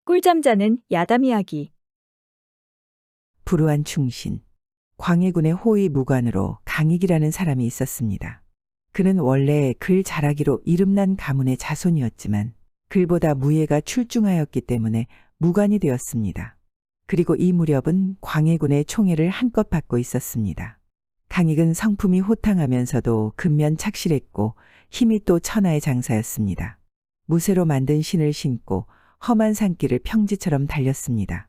꿀잠 자는 야담 이야기. 불우한 충신, 광해군의 호위 무관으로 강익이라는 사람이 있었습니다. 그는 원래 글 잘하기로 이름난 가문의 자손이었지만 글보다 무예가 출중하였기 때문에 무관이 되었습니다. 그리고 이 무렵은 광해군의 총애를 한껏 받고 있었습니다. 강익은 성품이 호탕하면서도 근면 착실했고 힘이 또 천하의 장사였습니다. 무쇠로 만든 신을 신고 험한 산길을 평지처럼 달렸습니다.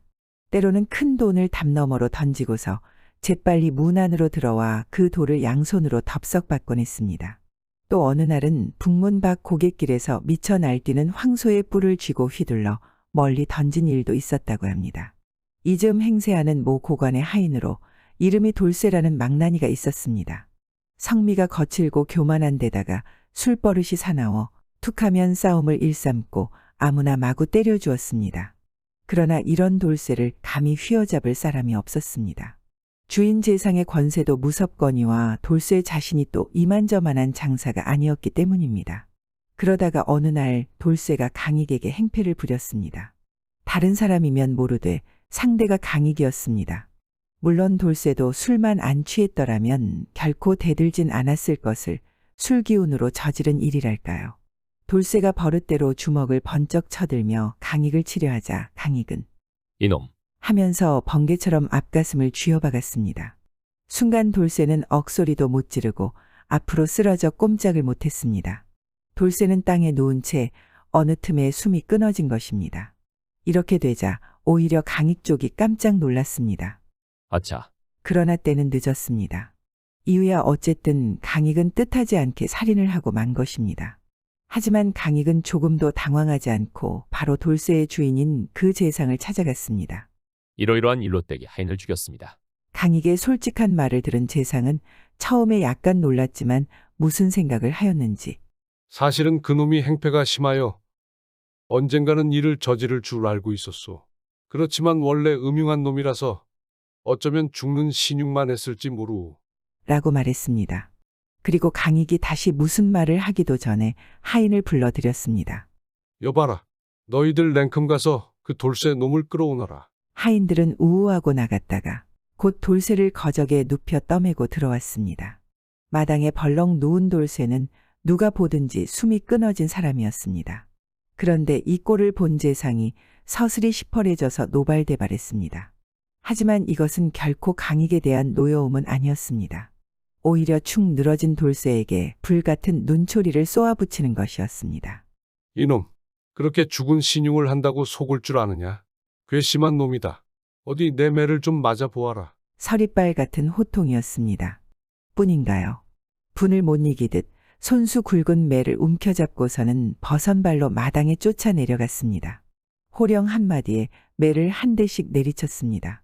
때로는 큰 돈을 담 너머로 던지고서 재빨리 문 안으로 들어와 그 돌을 양손으로 덥석 받곤 했습니다. 또 어느 날은 북문 밖 고갯길에서 미쳐 날뛰는 황소의 뿔을 쥐고 휘둘러 멀리 던진 일도 있었다고 합니다. 이즈음 행세하는 모 고관의 하인으로 이름이 돌쇠라는 망나니가 있었습니다. 성미가 거칠고 교만한 데다가 술버릇이 사나워 툭하면 싸움을 일삼고 아무나 마구 때려주었습니다. 그러나 이런 돌쇠를 감히 휘어잡을 사람이 없었습니다. 주인 재상의 권세도 무섭거니와 돌쇠 자신이 또 이만저만한 장사가 아니었기 때문입니다. 그러다가 어느 날 돌쇠가 강익에게 행패를 부렸습니다. 다른 사람이면 모르되 상대가 강익이었습니다. 물론 돌쇠도 술만 안 취했더라면 결코 대들진 않았을 것을 술 기운으로 저지른 일이랄까요. 돌쇠가 버릇대로 주먹을 번쩍 쳐들며 강익을 치려하자 강익은 이놈, 하면서 번개처럼 앞가슴을 쥐어박았습니다. 순간 돌쇠는 억소리도 못 지르고 앞으로 쓰러져 꼼짝을 못했습니다. 돌쇠는 땅에 누운 채 어느 틈에 숨이 끊어진 것입니다. 이렇게 되자 오히려 강익 쪽이 깜짝 놀랐습니다. 아차, 그러나 때는 늦었습니다. 이유야 어쨌든 강익은 뜻하지 않게 살인을 하고 만 것입니다. 하지만 강익은 조금도 당황하지 않고 바로 돌쇠의 주인인 그 재상을 찾아갔습니다. 이러이러한 일로 떼기 하인을 죽였습니다. 강익의 솔직한 말을 들은 재상은 처음에 약간 놀랐지만 무슨 생각을 하였는지 사실은 그놈이 행패가 심하여 언젠가는 일을 저지를 줄 알고 있었소. 그렇지만 원래 음흉한 놈이라서 어쩌면 죽는 신용만 했을지 모르오. 라고 말했습니다. 그리고 강익이 다시 무슨 말을 하기도 전에 하인을 불러들였습니다. 여봐라, 너희들 냉큼 가서 그 돌쇠 놈을 끌어오너라. 하인들은 우우하고 나갔다가 곧 돌쇠를 거적에 눕혀 떠매고 들어왔습니다. 마당에 벌렁 누운 돌쇠는 누가 보든지 숨이 끊어진 사람이었습니다. 그런데 이 꼴을 본 재상이 서슬이 시퍼래져서 노발대발했습니다. 하지만 이것은 결코 강익에 대한 노여움은 아니었습니다. 오히려 축 늘어진 돌쇠에게 불같은 눈초리를 쏘아붙이는 것이었습니다. 이놈, 그렇게 죽은 신용을 한다고 속을 줄 아느냐? 괘씸한 놈이다. 어디 내 매를 좀 맞아보아라. 서리빨 같은 호통이었습니다. 뿐인가요? 분을 못 이기듯 손수 굵은 매를 움켜잡고서는 버선발로 마당에 쫓아내려갔습니다. 호령 한마디에 매를 한 대씩 내리쳤습니다.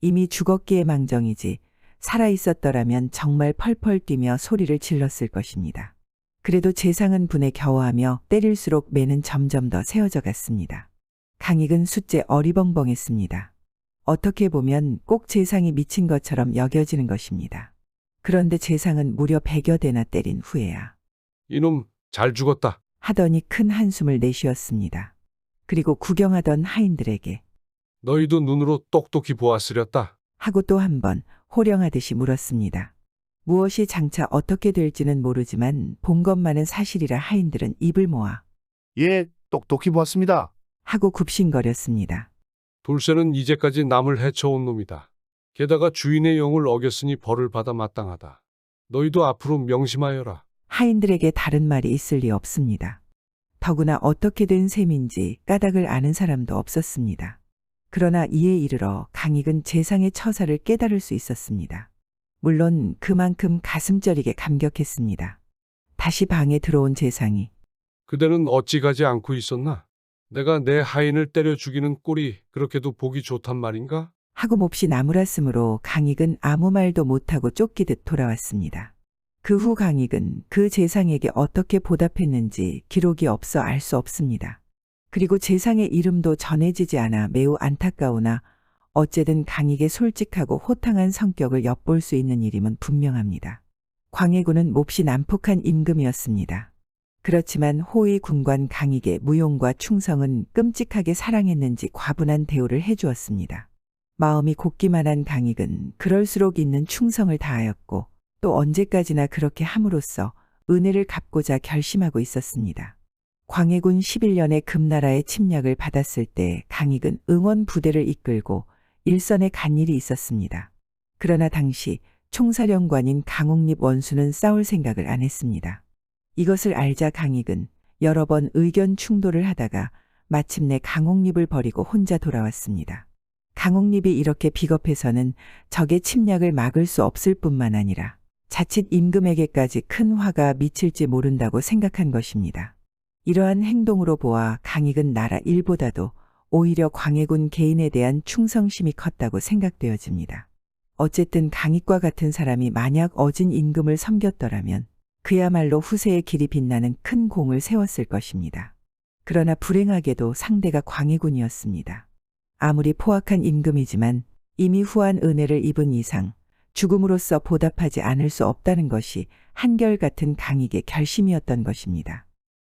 이미 죽었기에 망정이지 살아있었더라면 정말 펄펄 뛰며 소리를 질렀을 것입니다. 그래도 재상은 분에 겨워하며 때릴수록 매는 점점 더 세워져 갔습니다. 강익은 숫째 어리벙벙했습니다. 어떻게 보면 꼭 재상이 미친 것처럼 여겨지는 것입니다. 그런데 재상은 무려 100여 대나 때린 후에야 이놈, 잘 죽었다. 하더니 큰 한숨을 내쉬었습니다. 그리고 구경하던 하인들에게 너희도 눈으로 똑똑히 보았으렸다. 하고 또 한 번 호령하듯이 물었습니다. 무엇이 장차 어떻게 될지는 모르지만 본 것만은 사실이라 하인들은 입을 모아 예, 똑똑히 보았습니다. 하고 굽신거렸습니다. 돌쇠는 이제까지 남을 해쳐온 놈이다. 게다가 주인의 영을 어겼으니 벌을 받아 마땅하다. 너희도 앞으로 명심하여라. 하인들에게 다른 말이 있을 리 없습니다. 더구나 어떻게 된 셈인지 까닭을 아는 사람도 없었습니다. 그러나 이에 이르러 강익은 재상의 처사를 깨달을 수 있었습니다. 물론 그만큼 가슴 저리게 감격했습니다. 다시 방에 들어온 재상이 그대는 어찌 가지 않고 있었나? 내가 내 하인을 때려 죽이는 꼴이 그렇게도 보기 좋단 말인가? 하고 몹시 나무랐으므로 강익은 아무 말도 못하고 쫓기듯 돌아왔습니다. 그 후 강익은 그 재상에게 어떻게 보답했는지 기록이 없어 알 수 없습니다. 그리고 재상의 이름도 전해지지 않아 매우 안타까우나 어쨌든 강익의 솔직하고 호탕한 성격을 엿볼 수 있는 일임은 분명합니다. 광해군은 몹시 난폭한 임금이었습니다. 그렇지만 호위 군관 강익의 무용과 충성은 끔찍하게 사랑했는지 과분한 대우를 해주었습니다. 마음이 곱기만 한 강익은 그럴수록 있는 충성을 다하였고 또 언제까지나 그렇게 함으로써 은혜를 갚고자 결심하고 있었습니다. 광해군 11년에 금나라의 침략을 받았을 때 강익은 응원 부대를 이끌고 일선에 간 일이 있었습니다. 그러나 당시 총사령관인 강옥립 원수는 싸울 생각을 안 했습니다. 이것을 알자 강익은 여러 번 의견 충돌을 하다가 마침내 강옥립을 버리고 혼자 돌아왔습니다. 강옥립이 이렇게 비겁해서는 적의 침략을 막을 수 없을 뿐만 아니라 자칫 임금에게까지 큰 화가 미칠지 모른다고 생각한 것입니다. 이러한 행동으로 보아 강익은 나라 일보다도 오히려 광해군 개인에 대한 충성심이 컸다고 생각되어집니다. 어쨌든 강익과 같은 사람이 만약 어진 임금을 섬겼더라면 그야말로 후세의 길이 빛나는 큰 공을 세웠을 것입니다. 그러나 불행하게도 상대가 광해군이었습니다. 아무리 포악한 임금이지만 이미 후한 은혜를 입은 이상 죽음으로써 보답하지 않을 수 없다는 것이 한결같은 강익의 결심이었던 것입니다.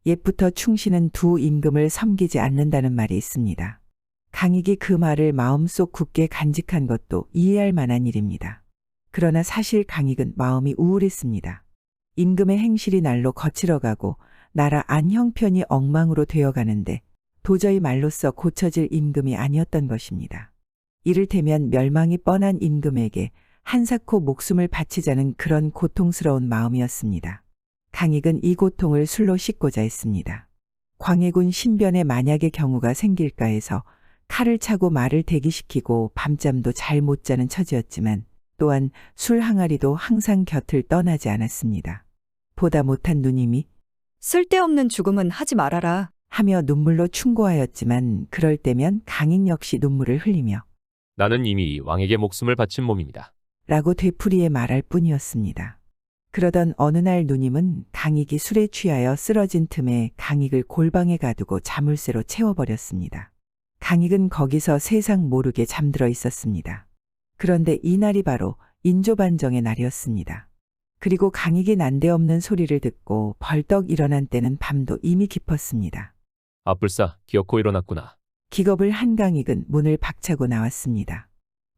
옛부터 충신은 두 임금을 섬기지 않는다는 말이 있습니다. 강익이 그 말을 마음속 굳게 간직한 것도 이해할 만한 일입니다. 그러나 사실 강익은 마음이 우울했습니다. 임금의 행실이 날로 거칠어가고 나라 안 형편이 엉망으로 되어가는데 도저히 말로써 고쳐질 임금이 아니었던 것입니다. 이를테면 멸망이 뻔한 임금에게 한사코 목숨을 바치자는 그런 고통스러운 마음이었습니다. 강익은 이 고통을 술로 씻고자 했습니다. 광해군 신변에 만약의 경우가 생길까 해서 칼을 차고 말을 대기시키고 밤잠도 잘 못 자는 처지였지만 또한 술 항아리도 항상 곁을 떠나지 않았습니다. 보다 못한 누님이 쓸데없는 죽음은 하지 말아라. 하며 눈물로 충고하였지만 그럴 때면 강익 역시 눈물을 흘리며 나는 이미 왕에게 목숨을 바친 몸입니다. 라고 되풀이해 말할 뿐이었습니다. 그러던 어느 날 누님은 강익이 술에 취하여 쓰러진 틈에 강익을 골방에 가두고 자물쇠로 채워버렸습니다. 강익은 거기서 세상 모르게 잠들어 있었습니다. 그런데 이날이 바로 인조반정의 날이었습니다. 그리고 강익이 난데없는 소리를 듣고 벌떡 일어난 때는 밤도 이미 깊었습니다. 아뿔싸, 기어코 일어났구나. 기겁을 한 강익은 문을 박차고 나왔습니다.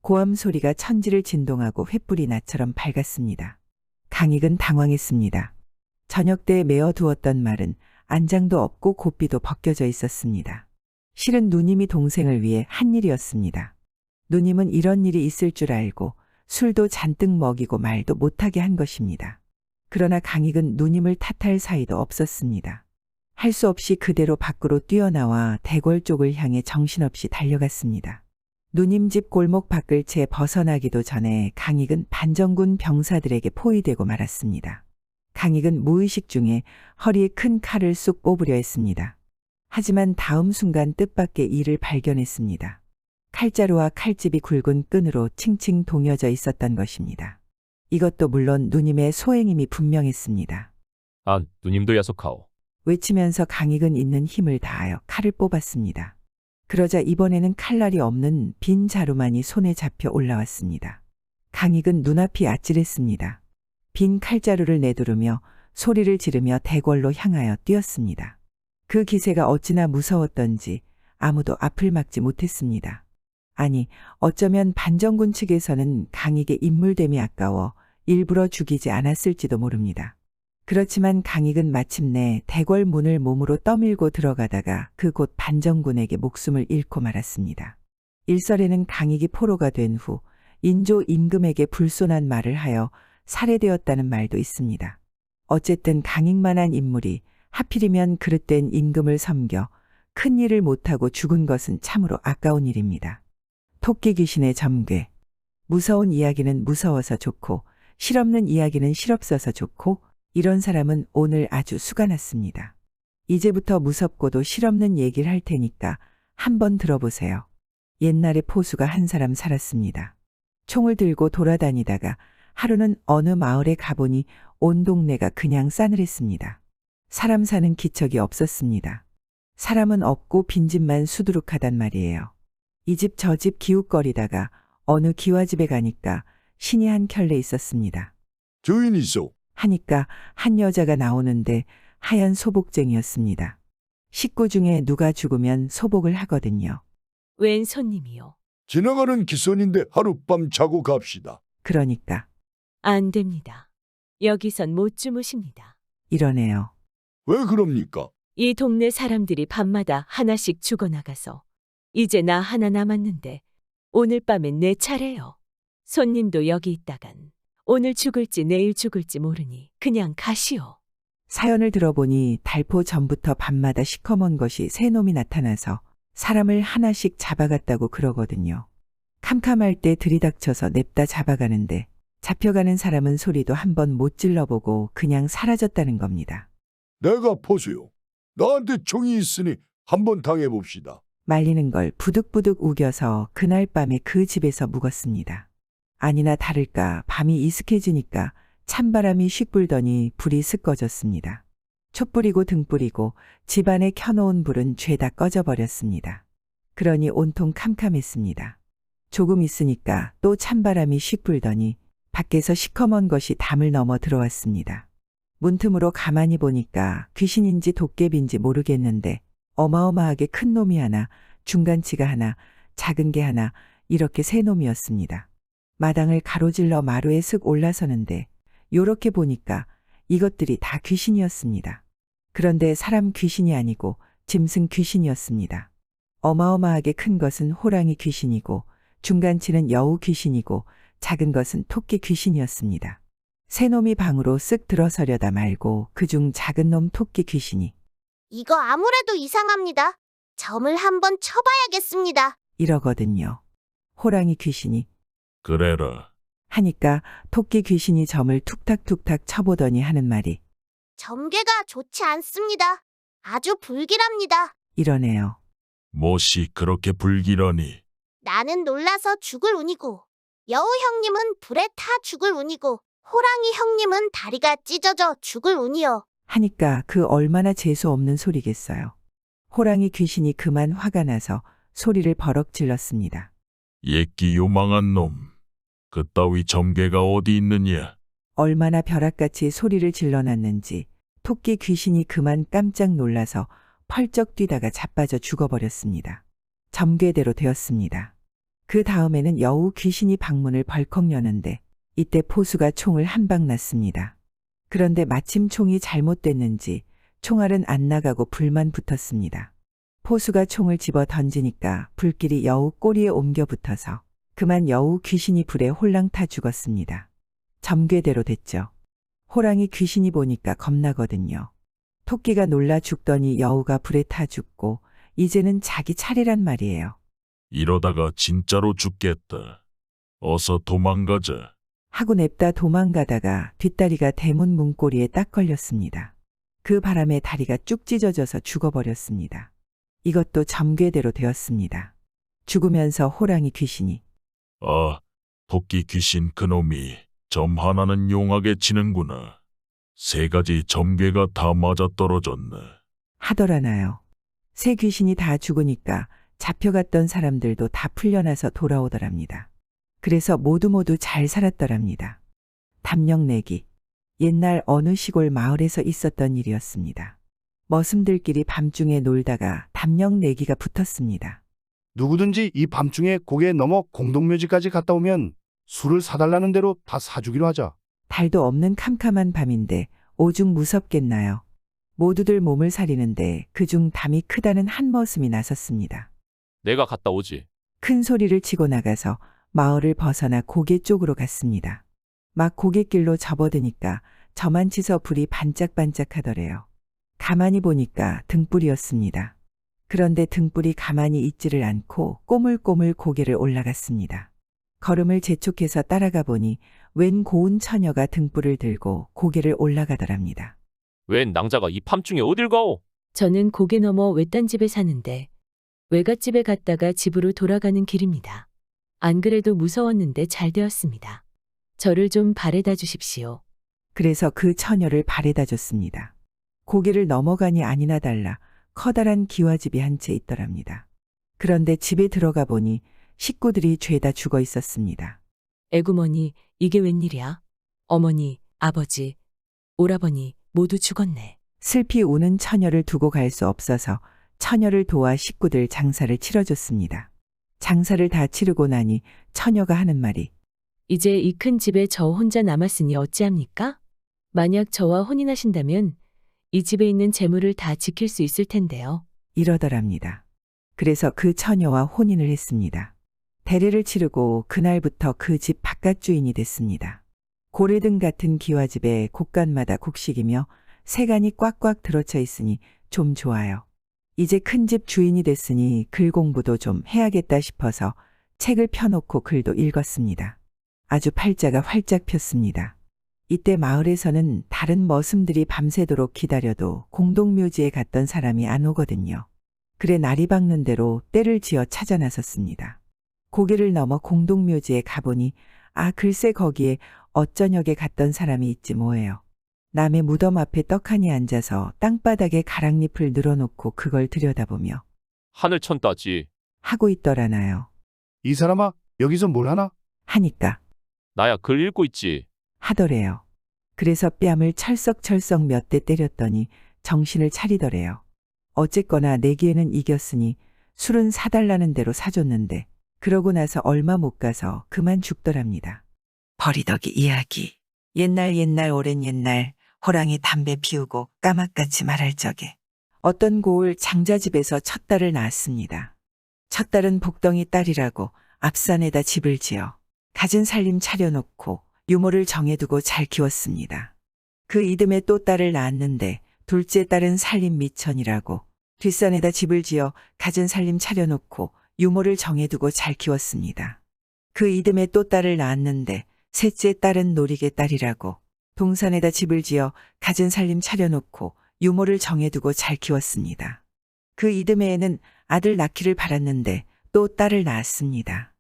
고함 소리가 천지를 진동하고 횃불이 나처럼 밝았습니다. 강익은 당황했습니다. 저녁 때 메어두었던 말은 안장도 없고 고삐도 벗겨져 있었습니다. 실은 누님이 동생을 위해 한 일이었습니다. 누님은 이런 일이 있을 줄 알고 술도 잔뜩 먹이고 말도 못하게 한 것입니다. 그러나 강익은 누님을 탓할 사이도 없었습니다. 할 수 없이 그대로 밖으로 뛰어나와 대궐 쪽을 향해 정신없이 달려갔습니다. 누님 집 골목 밖을 채 벗어나기도 전에 강익은 반정군 병사들에게 포위되고 말았습니다. 강익은 무의식 중에 허리에 큰 칼을 쑥 뽑으려 했습니다. 하지만 다음 순간 뜻밖의 일을 발견했습니다. 칼자루와 칼집이 굵은 끈으로 칭칭 동여져 있었던 것입니다. 이것도 물론 누님의 소행임이 분명했습니다. 아, 누님도 야속하오. 외치면서 강익은 있는 힘을 다하여 칼을 뽑았습니다. 그러자 이번에는 칼날이 없는 빈 자루만이 손에 잡혀 올라왔습니다. 강익은 눈앞이 아찔했습니다. 빈 칼자루를 내두르며 소리를 지르며 대궐로 향하여 뛰었습니다. 그 기세가 어찌나 무서웠던지 아무도 앞을 막지 못했습니다. 아니, 어쩌면 반정군 측에서는 강익의 인물됨이 아까워 일부러 죽이지 않았을지도 모릅니다. 그렇지만 강익은 마침내 대궐 문을 몸으로 떠밀고 들어가다가 그곳 반정군에게 목숨을 잃고 말았습니다. 일설에는 강익이 포로가 된 후 인조 임금에게 불손한 말을 하여 살해되었다는 말도 있습니다. 어쨌든 강익만한 인물이 하필이면 그릇된 임금을 섬겨 큰 일을 못하고 죽은 것은 참으로 아까운 일입니다. 토끼 귀신의 점괘. 무서운 이야기는 무서워서 좋고 실없는 이야기는 실없어서 좋고 이런 사람은 오늘 아주 수가 났습니다. 이제부터 무섭고도 실없는 얘기를 할 테니까 한번 들어보세요. 옛날에 포수가 한 사람 살았습니다. 총을 들고 돌아다니다가 하루는 어느 마을에 가보니 온 동네가 그냥 싸늘했습니다. 사람 사는 기척이 없었습니다. 사람은 없고 빈집만 수두룩하단 말이에요. 이 집 저 집 기웃거리다가 어느 기와집에 가니까 신이 한 켤레 있었습니다. 주인이소. 하니까 한 여자가 나오는데 하얀 소복쟁이였습니다. 식구 중에 누가 죽으면 소복을 하거든요. 웬 손님이요? 지나가는 기선인데 하룻밤 자고 갑시다. 그러니까 안 됩니다. 여기선 못 주무십니다. 이러네요. 왜 그럽니까? 이 동네 사람들이 밤마다 하나씩 죽어나가서 이제 나 하나 남았는데 오늘 밤엔 내 차례요. 손님도 여기 있다간 오늘 죽을지 내일 죽을지 모르니 그냥 가시오. 사연을 들어보니 달포 전부터 밤마다 시커먼 것이 새 놈이 나타나서 사람을 하나씩 잡아갔다고 그러거든요. 캄캄할 때 들이닥쳐서 냅다 잡아가는데 잡혀가는 사람은 소리도 한번 못 질러보고 그냥 사라졌다는 겁니다. 내가 보세요. 나한테 총이 있으니 한번 당해봅시다. 말리는 걸 부득부득 우겨서 그날 밤에 그 집에서 묵었습니다. 아니나 다를까 밤이 이슥해지니까 찬바람이 씩 불더니 불이 슥 꺼졌습니다. 촛불이고 등불이고 집안에 켜놓은 불은 죄다 꺼져버렸습니다. 그러니 온통 캄캄했습니다. 조금 있으니까 또 찬바람이 씩 불더니 밖에서 시커먼 것이 담을 넘어 들어왔습니다. 문틈으로 가만히 보니까 귀신인지 도깨비인지 모르겠는데 어마어마하게 큰 놈이 하나, 중간치가 하나, 작은 게 하나 이렇게 세 놈이었습니다. 마당을 가로질러 마루에 슥 올라서는데 요렇게 보니까 이것들이 다 귀신이었습니다. 그런데 사람 귀신이 아니고 짐승 귀신이었습니다. 어마어마하게 큰 것은 호랑이 귀신이고 중간치는 여우 귀신이고 작은 것은 토끼 귀신이었습니다. 새 놈이 방으로 쓱 들어서려다 말고 그중 작은 놈 토끼 귀신이 이거 아무래도 이상합니다. 점을 한번 쳐봐야겠습니다. 이러거든요. 호랑이 귀신이 그래라. 하니까 토끼 귀신이 점을 툭탁툭탁 쳐보더니 하는 말이 점괘가 좋지 않습니다. 아주 불길합니다. 이러네요. 못이 그렇게 불길하니? 나는 놀라서 죽을 운이고 여우 형님은 불에 타 죽을 운이고 호랑이 형님은 다리가 찢어져 죽을 운이요. 하니까 그 얼마나 재수 없는 소리겠어요. 호랑이 귀신이 그만 화가 나서 소리를 버럭 질렀습니다. 예끼 요망한 놈. 그따위 점괘가 어디 있느냐? 얼마나 벼락같이 소리를 질러놨는지 토끼 귀신이 그만 깜짝 놀라서 펄쩍 뛰다가 자빠져 죽어버렸습니다. 점괘대로 되었습니다. 그 다음에는 여우 귀신이 방문을 벌컥 여는데 이때 포수가 총을 한 방 놨습니다. 그런데 마침 총이 잘못됐는지 총알은 안 나가고 불만 붙었습니다. 포수가 총을 집어 던지니까 불길이 여우 꼬리에 옮겨 붙어서 그만 여우 귀신이 불에 홀랑 타 죽었습니다. 점괘대로 됐죠. 호랑이 귀신이 보니까 겁나거든요. 토끼가 놀라 죽더니 여우가 불에 타 죽고 이제는 자기 차례란 말이에요. 이러다가 진짜로 죽겠다. 어서 도망가자. 하고 냅다 도망가다가 뒷다리가 대문 문고리에 딱 걸렸습니다. 그 바람에 다리가 쭉 찢어져서 죽어버렸습니다. 이것도 점괘대로 되었습니다. 죽으면서 호랑이 귀신이 아, 토끼 귀신 그놈이 점 하나는 용하게 치는구나. 세 가지 점괘가 다 맞아떨어졌네. 하더라나요. 새 귀신이 다 죽으니까 잡혀갔던 사람들도 다 풀려나서 돌아오더랍니다. 그래서 모두 잘 살았더랍니다. 담령내기. 옛날 어느 시골 마을에서 있었던 일이었습니다. 머슴들끼리 밤중에 놀다가 담령내기가 붙었습니다. 누구든지 이 밤중에 고개 넘어 공동묘지까지 갔다 오면 술을 사달라는 대로 다 사주기로 하자. 달도 없는 캄캄한 밤인데 오죽 무섭겠나요. 모두들 몸을 사리는데 그중 담이 크다는 한 머슴이 나섰습니다. 내가 갔다 오지. 큰 소리를 치고 나가서 마을을 벗어나 고개 쪽으로 갔습니다. 막 고갯길로 접어드니까 저만치서 불이 반짝반짝하더래요. 가만히 보니까 등불이었습니다. 그런데 등불이 가만히 있지를 않고 꼬물꼬물 고개를 올라갔습니다. 걸음을 재촉해서 따라가 보니 웬 고운 처녀가 등불을 들고 고개를 올라가더랍니다. 웬 낭자가 이 밤중에 어딜 가오? 저는 고개 넘어 외딴 집에 사는데 외갓집에 갔다가 집으로 돌아가는 길입니다. 안 그래도 무서웠는데 잘 되었습니다. 저를 좀 바래다 주십시오. 그래서 그 처녀를 바래다 줬습니다. 고개를 넘어가니 아니나 달라 커다란 기와집이 한 채 있더랍니다. 그런데 집에 들어가 보니 식구들이 죄다 죽어 있었습니다. 애구머니, 이게 웬일이야? 어머니, 아버지, 오라버니 모두 죽었네. 슬피 우는 처녀를 두고 갈 수 없어서 처녀를 도와 식구들 장사를 치러줬습니다. 장사를 다 치르고 나니 처녀가 하는 말이 이제 이 큰 집에 저 혼자 남았으니 어찌합니까? 만약 저와 혼인하신다면 이 집에 있는 재물을 다 지킬 수 있을 텐데요. 이러더랍니다. 그래서 그 처녀와 혼인을 했습니다. 대례를 치르고 그날부터 그 집 바깥 주인이 됐습니다. 고래등 같은 기와집에 곳간마다 곡식이며 세간이 꽉꽉 들어차 있으니 좀 좋아요. 이제 큰 집 주인이 됐으니 글 공부도 좀 해야겠다 싶어서 책을 펴놓고 글도 읽었습니다. 아주 팔자가 활짝 폈습니다. 이때 마을에서는 다른 머슴들이 밤새도록 기다려도 공동묘지에 갔던 사람이 안 오거든요. 그래 날이 밝는 대로 때를 지어 찾아 나섰습니다. 고개를 넘어 공동묘지에 가보니 글쎄 거기에 어쩌녁에 갔던 사람이 있지 뭐예요. 남의 무덤 앞에 떡하니 앉아서 땅바닥에 가랑잎을 늘어놓고 그걸 들여다보며 하늘천 따지. 하고 있더라나요. 이 사람아, 여기서 뭘 하나? 하니까 나야 글 읽고 있지. 하더래요. 그래서 뺨을 철썩철썩 몇 대 때렸더니 정신을 차리더래요. 어쨌거나 내기에는 이겼으니 술은 사달라는 대로 사줬는데 그러고 나서 얼마 못 가서 그만 죽더랍니다. 버리덕이 이야기. 옛날 오랜 옛날 호랑이 담배 피우고 까맣같이 말할 적에 어떤 고을 장자집에서 첫 딸을 낳았습니다. 첫 딸은 복덩이 딸이라고 앞산에다 집을 지어 갖은 살림 차려놓고 유모를 정해두고 잘 키웠습니다. 그 이듬해 또 딸을 낳았는데 둘째 딸은 살림 미천이라고 뒷산에다 집을 지어 갖은 살림 차려놓고 유모를 정해두고 잘 키웠습니다. 그 이듬해 또 딸을 낳았는데 셋째 딸은 노리개 딸이라고 동산에다 집을 지어 갖은 살림 차려놓고 유모를 정해두고 잘 키웠습니다. 그 이듬해에는 아들 낳기를 바랐는데 또 딸을 낳았습니다.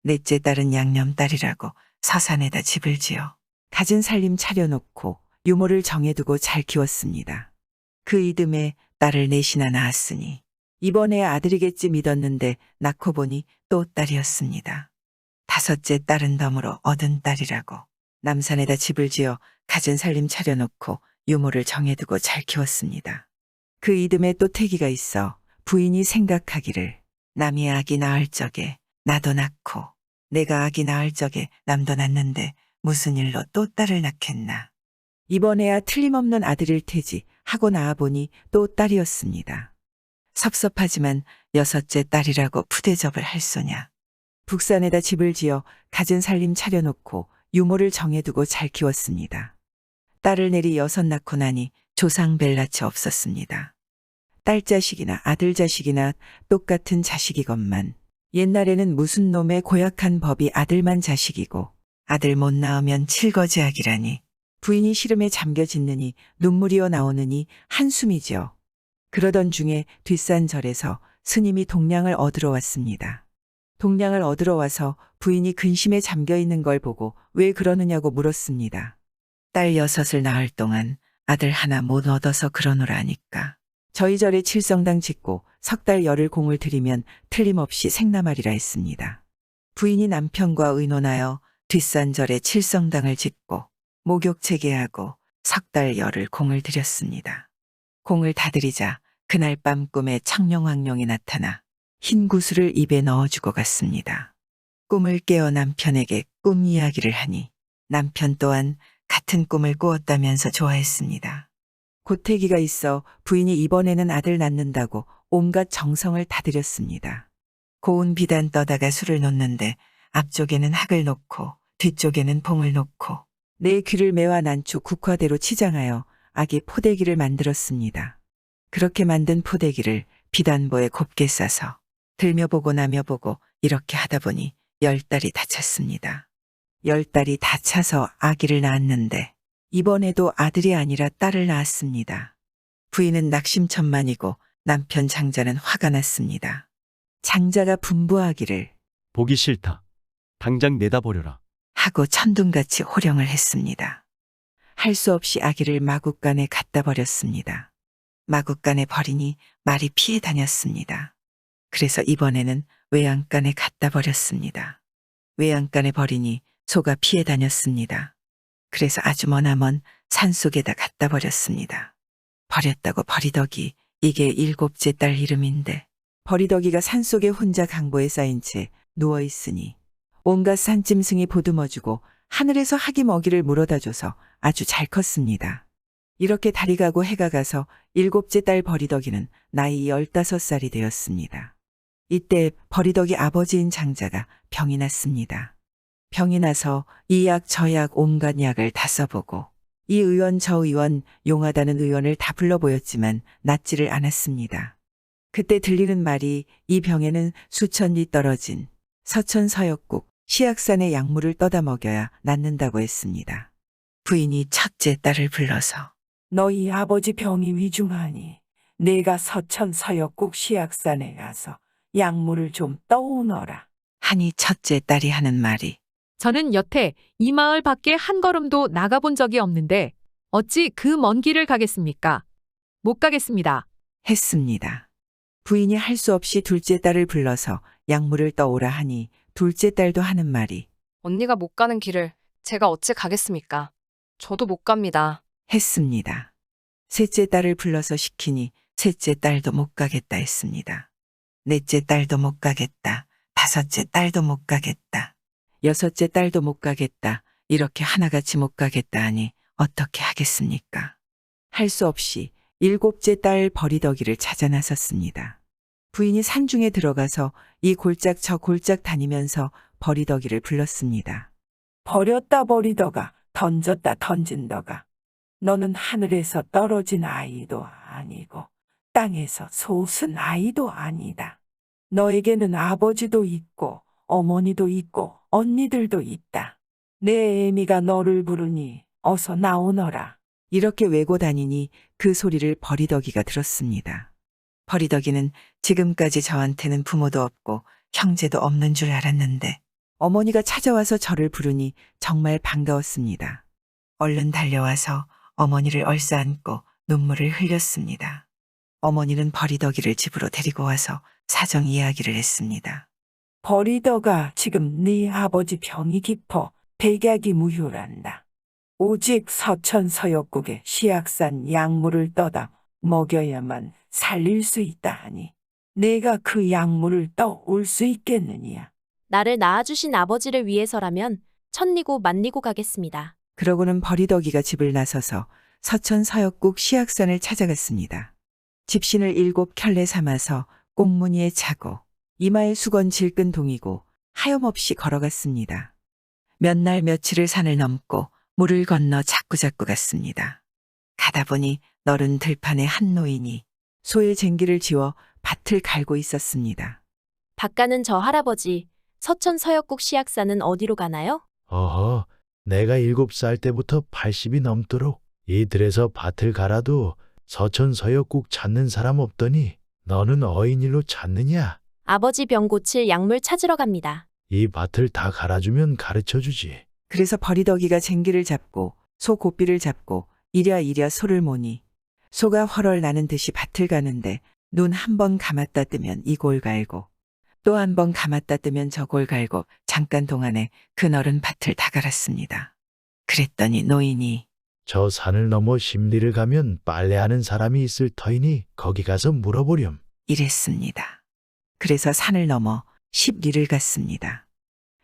넷째 딸은 양념딸이라고 서산에다 집을 지어 갖은 살림 차려놓고 유모를 정해두고 잘 키웠습니다. 그 이듬해 딸을 넷이나 낳았으니 이번에 아들이겠지 믿었는데 낳고 보니 또 딸이었습니다. 다섯째 딸은 덤으로 얻은 딸이라고 남산에다 집을 지어 갖은 살림 차려놓고 유모를 정해두고 잘 키웠습니다. 그 이듬해 또 태기가 있어 부인이 생각하기를 남이 아기 낳을 적에 나도 낳고 내가 아기 낳을 적에 남도 낳는데 무슨 일로 또 딸을 낳겠나. 이번에야 틀림없는 아들일 테지 하고 낳아보니 또 딸이었습니다. 섭섭하지만 여섯째 딸이라고 푸대접을 할 소냐. 북산에다 집을 지어 갖은 살림 차려놓고 유모를 정해두고 잘 키웠습니다. 딸을 내리 여섯 낳고 나니 조상 벨라치 없었습니다. 딸 자식이나 아들 자식이나 똑같은 자식이건만 옛날에는 무슨 놈의 고약한 법이 아들만 자식이고 아들 못 낳으면 칠거지악이라니 부인이 시름에 잠겨 짖느니 눈물이어 나오느니 한숨이지요. 그러던 중에 뒷산절에서 스님이 동량을 얻으러 왔습니다. 동량을 얻으러 와서 부인이 근심에 잠겨 있는 걸 보고 왜 그러느냐고 물었습니다. 딸 여섯을 낳을 동안 아들 하나 못 얻어서 그러노라니까. 저희 절에 칠성당 짓고 석 달 열흘 공을 들이면 틀림없이 생나마리라 했습니다. 부인이 남편과 의논하여 뒷산절에 칠성당을 짓고 목욕 체계하고 석 달 열흘 공을 들였습니다. 공을 다 들이자 그날 밤 꿈에 청룡왕룡이 나타나 흰 구슬을 입에 넣어주고 갔습니다. 꿈을 깨어 남편에게 꿈 이야기를 하니 남편 또한 같은 꿈을 꾸었다면서 좋아했습니다. 고태기가 있어 부인이 이번에는 아들 낳는다고 온갖 정성을 다 들였습니다. 고운 비단 떠다가 술을 놓는데 앞쪽에는 학을 놓고 뒤쪽에는 봉을 놓고 내 귀를 매와 난초 국화대로 치장하여 아기 포대기를 만들었습니다. 그렇게 만든 포대기를 비단보에 곱게 싸서 들며 보고 나며 보고 이렇게 하다 보니 10달이 다 찼습니다. 10달이 다 차서 아기를 낳았는데 이번에도 아들이 아니라 딸을 낳았습니다. 부인은 낙심천만이고 남편 장자는 화가 났습니다. 장자가 분부하기를 보기 싫다. 당장 내다버려라. 하고 천둥같이 호령을 했습니다. 할 수 없이 아기를 마구간에 갖다 버렸습니다. 마구간에 버리니 말이 피해 다녔습니다. 그래서 이번에는 외양간에 갖다 버렸습니다. 외양간에 버리니 소가 피해 다녔습니다. 그래서 아주 머나먼 산속에다 갖다 버렸습니다. 버렸다고 버리덕이. 이게 일곱째 딸 이름인데. 버리덕이가 산속에 혼자 강보에 쌓인 채 누워있으니 온갖 산짐승이 보듬어주고 하늘에서 학이 먹이를 물어다줘서 아주 잘 컸습니다. 이렇게 달이 가고 해가 가서 일곱째 딸 버리덕이는 나이 15살이 되었습니다. 이때 버리덕이 아버지인 장자가 병이 났습니다. 병이 나서 이 약 저 약 온갖 약을 다 써보고 이 의원 저 의원 용하다는 의원을 다 불러보였지만 낫지를 않았습니다. 그때 들리는 말이 이 병에는 수천 리 떨어진 서천서역국 시약산의 약물을 떠다 먹여야 낫는다고 했습니다. 부인이 첫째 딸을 불러서 너희 아버지 병이 위중하니 내가 서천서역국 시약산에 가서 약물을 좀 떠오너라. 하니 첫째 딸이 하는 말이 저는 여태 이 마을 밖에 한 걸음도 나가본 적이 없는데 어찌 그 먼 길을 가겠습니까? 못 가겠습니다. 했습니다. 부인이 할 수 없이 둘째 딸을 불러서 약물을 떠오라 하니 둘째 딸도 하는 말이 언니가 못 가는 길을 제가 어찌 가겠습니까? 저도 못 갑니다. 했습니다. 셋째 딸을 불러서 시키니 셋째 딸도 못 가겠다 했습니다. 넷째 딸도 못 가겠다. 다섯째 딸도 못 가겠다. 여섯째 딸도 못 가겠다. 이렇게 하나같이 못 가겠다 하니 어떻게 하겠습니까? 할 수 없이 일곱째 딸 버리덕이를 찾아 나섰습니다. 부인이 산중에 들어가서 이 골짝 저 골짝 다니면서 버리덕이를 불렀습니다. 버렸다 버리더가 던졌다 던진더가 너는 하늘에서 떨어진 아이도 아니고 땅에서 솟은 아이도 아니다. 너에게는 아버지도 있고 어머니도 있고 언니들도 있다. 내 애미가 너를 부르니 어서 나오너라. 이렇게 외고 다니니 그 소리를 버리덕이가 들었습니다. 버리덕이는 지금까지 저한테는 부모도 없고 형제도 없는 줄 알았는데 어머니가 찾아와서 저를 부르니 정말 반가웠습니다. 얼른 달려와서 어머니를 얼싸안고 눈물을 흘렸습니다. 어머니는 버리덕이를 집으로 데리고 와서 사정 이야기를 했습니다. 버리더가 지금 네 아버지 병이 깊어 백약이 무효란다. 오직 서천서역국의 시약산 약물을 떠다 먹여야만 살릴 수 있다 하니 내가 그 약물을 떠올 수 있겠느냐. 나를 낳아주신 아버지를 위해서라면 천리고 만리고 가겠습니다. 그러고는 버리덕이가 집을 나서서 서천서역국 시약산을 찾아갔습니다. 집신을 7 켤레 삼아서 꽁무니에 차고 이마에 수건 질끈 동이고 하염없이 걸어갔습니다. 몇 날 며칠을 산을 넘고 물을 건너 자꾸자꾸 갔습니다. 가다 보니 너른 들판에 한 노인이 소의 쟁기를 지워 밭을 갈고 있었습니다. 밭 가는 저 할아버지, 서천서역국 시약산은 어디로 가나요? 어허, 내가 7살 때부터 80이 넘도록 이 들에서 밭을 갈아도 서천서역국 찾는 사람 없더니 너는 어인일로 찾느냐? 아버지 병 고칠 약물 찾으러 갑니다. 이 밭을 다 갈아주면 가르쳐주지. 그래서 버리덕이가 쟁기를 잡고 소 고삐를 잡고 이랴이랴 소를 모니 소가 훨훨 나는 듯이 밭을 가는데 눈 한 번 감았다 뜨면 이 골 갈고 또 한 번 감았다 뜨면 저 골 갈고 잠깐 동안에 그 넓은 밭을 다 갈았습니다. 그랬더니 노인이 저 산을 넘어 십리를 가면 빨래하는 사람이 있을 터이니 거기 가서 물어보렴. 이랬습니다. 그래서 산을 넘어 10리를 갔습니다.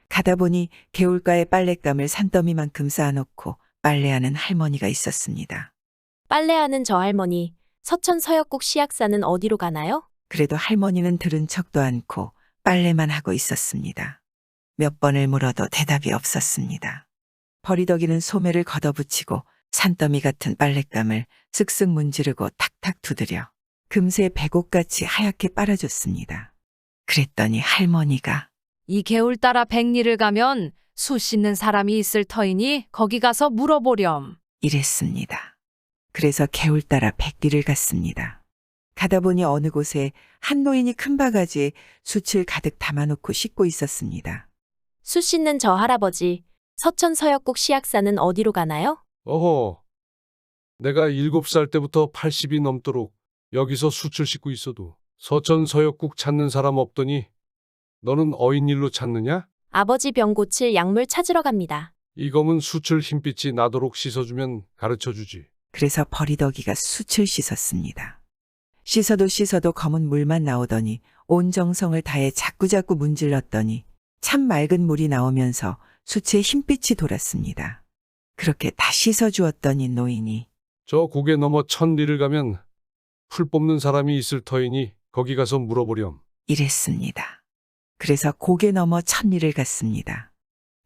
가다 보니 개울가에 빨랫감을 산더미만큼 쌓아놓고 빨래하는 할머니가 있었습니다. 빨래하는 저 할머니, 서천서역국 시약산은 어디로 가나요? 그래도 할머니는 들은 척도 않고 빨래만 하고 있었습니다. 몇 번을 물어도 대답이 없었습니다. 버리덕이는 소매를 걷어붙이고 산더미 같은 빨랫감을 쓱쓱 문지르고 탁탁 두드려 금세 배곡같이 하얗게 빨아줬습니다. 그랬더니 할머니가 이 개울 따라 100리를 가면 수 씻는 사람이 있을 터이니 거기 가서 물어보렴. 이랬습니다. 그래서 개울 따라 100리를 갔습니다. 가다 보니 어느 곳에 한 노인이 큰 바가지에 숯을 가득 담아놓고 씻고 있었습니다. 수 씻는 저 할아버지, 서천서역국 시약산은 어디로 가나요? 어허, 내가 7살 때부터 80이 넘도록 여기서 숯을 씻고 있어도 서천서역국 찾는 사람 없더니 너는 어인일로 찾느냐? 아버지 병 고칠 약물 찾으러 갑니다. 이 검은 숯을 흰빛이 나도록 씻어주면 가르쳐주지. 그래서 버리더기가 숯을 씻었습니다. 씻어도 검은 물만 나오더니 온 정성을 다해 자꾸자꾸 문질렀더니 참 맑은 물이 나오면서 숯에 흰빛이 돌았습니다. 그렇게 다 씻어주었더니 노인이 저 고개 넘어 천리를 가면 풀 뽑는 사람이 있을 터이니 거기 가서 물어보렴. 이랬습니다. 그래서 고개 넘어 천리를 갔습니다.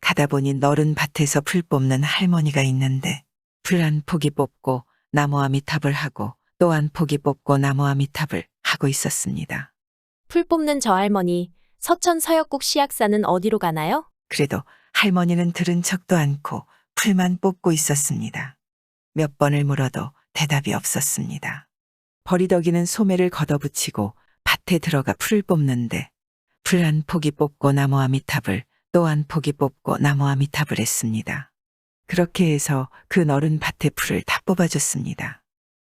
가다 보니 너른 밭에서 풀 뽑는 할머니가 있는데 풀 한 포기 뽑고 나무 아미탑을 하고 또 한 포기 뽑고 나무 아미탑을 하고 있었습니다. 풀 뽑는 저 할머니, 서천 서역국 시약사는 어디로 가나요? 그래도 할머니는 들은 척도 않고 풀만 뽑고 있었습니다. 몇 번을 물어도 대답이 없었습니다. 버리더기는 소매를 걷어붙이고 밭에 들어가 풀을 뽑는데 풀 한 포기 뽑고 나무 아미탑을 또 한 포기 뽑고 나무 아미탑을 했습니다. 그렇게 해서 그 너른 밭의 풀을 다 뽑아줬습니다.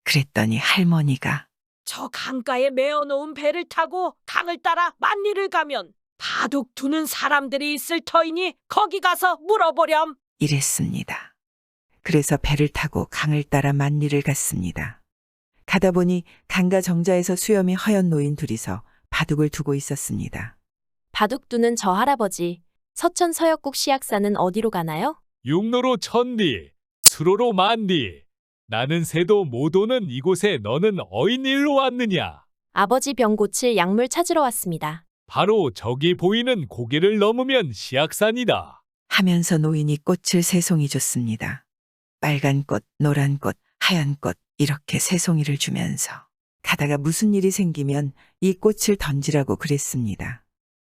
그랬더니 할머니가 저 강가에 메어놓은 배를 타고 강을 따라 만리를 가면 바둑 두는 사람들이 있을 터이니 거기 가서 물어보렴. 이랬습니다. 그래서 배를 타고 강을 따라 만리를 갔습니다. 가다 보니 강가 정자에서 수염이 허연 노인 둘이서 바둑을 두고 있었습니다. 바둑 두는 저 할아버지, 서천 서역국 시약사는 어디로 가나요? 육로로 천리, 수로로 만리. 나는 새도 못 오는 이곳에 너는 어인일로 왔느냐? 아버지 병 고칠 약물 찾으러 왔습니다. 바로 저기 보이는 고개를 넘으면 시약산이다. 하면서 노인이 꽃을 세 송이 줬습니다. 빨간 꽃, 노란 꽃, 하얀 꽃 이렇게 세 송이를 주면서 가다가 무슨 일이 생기면 이 꽃을 던지라고 그랬습니다.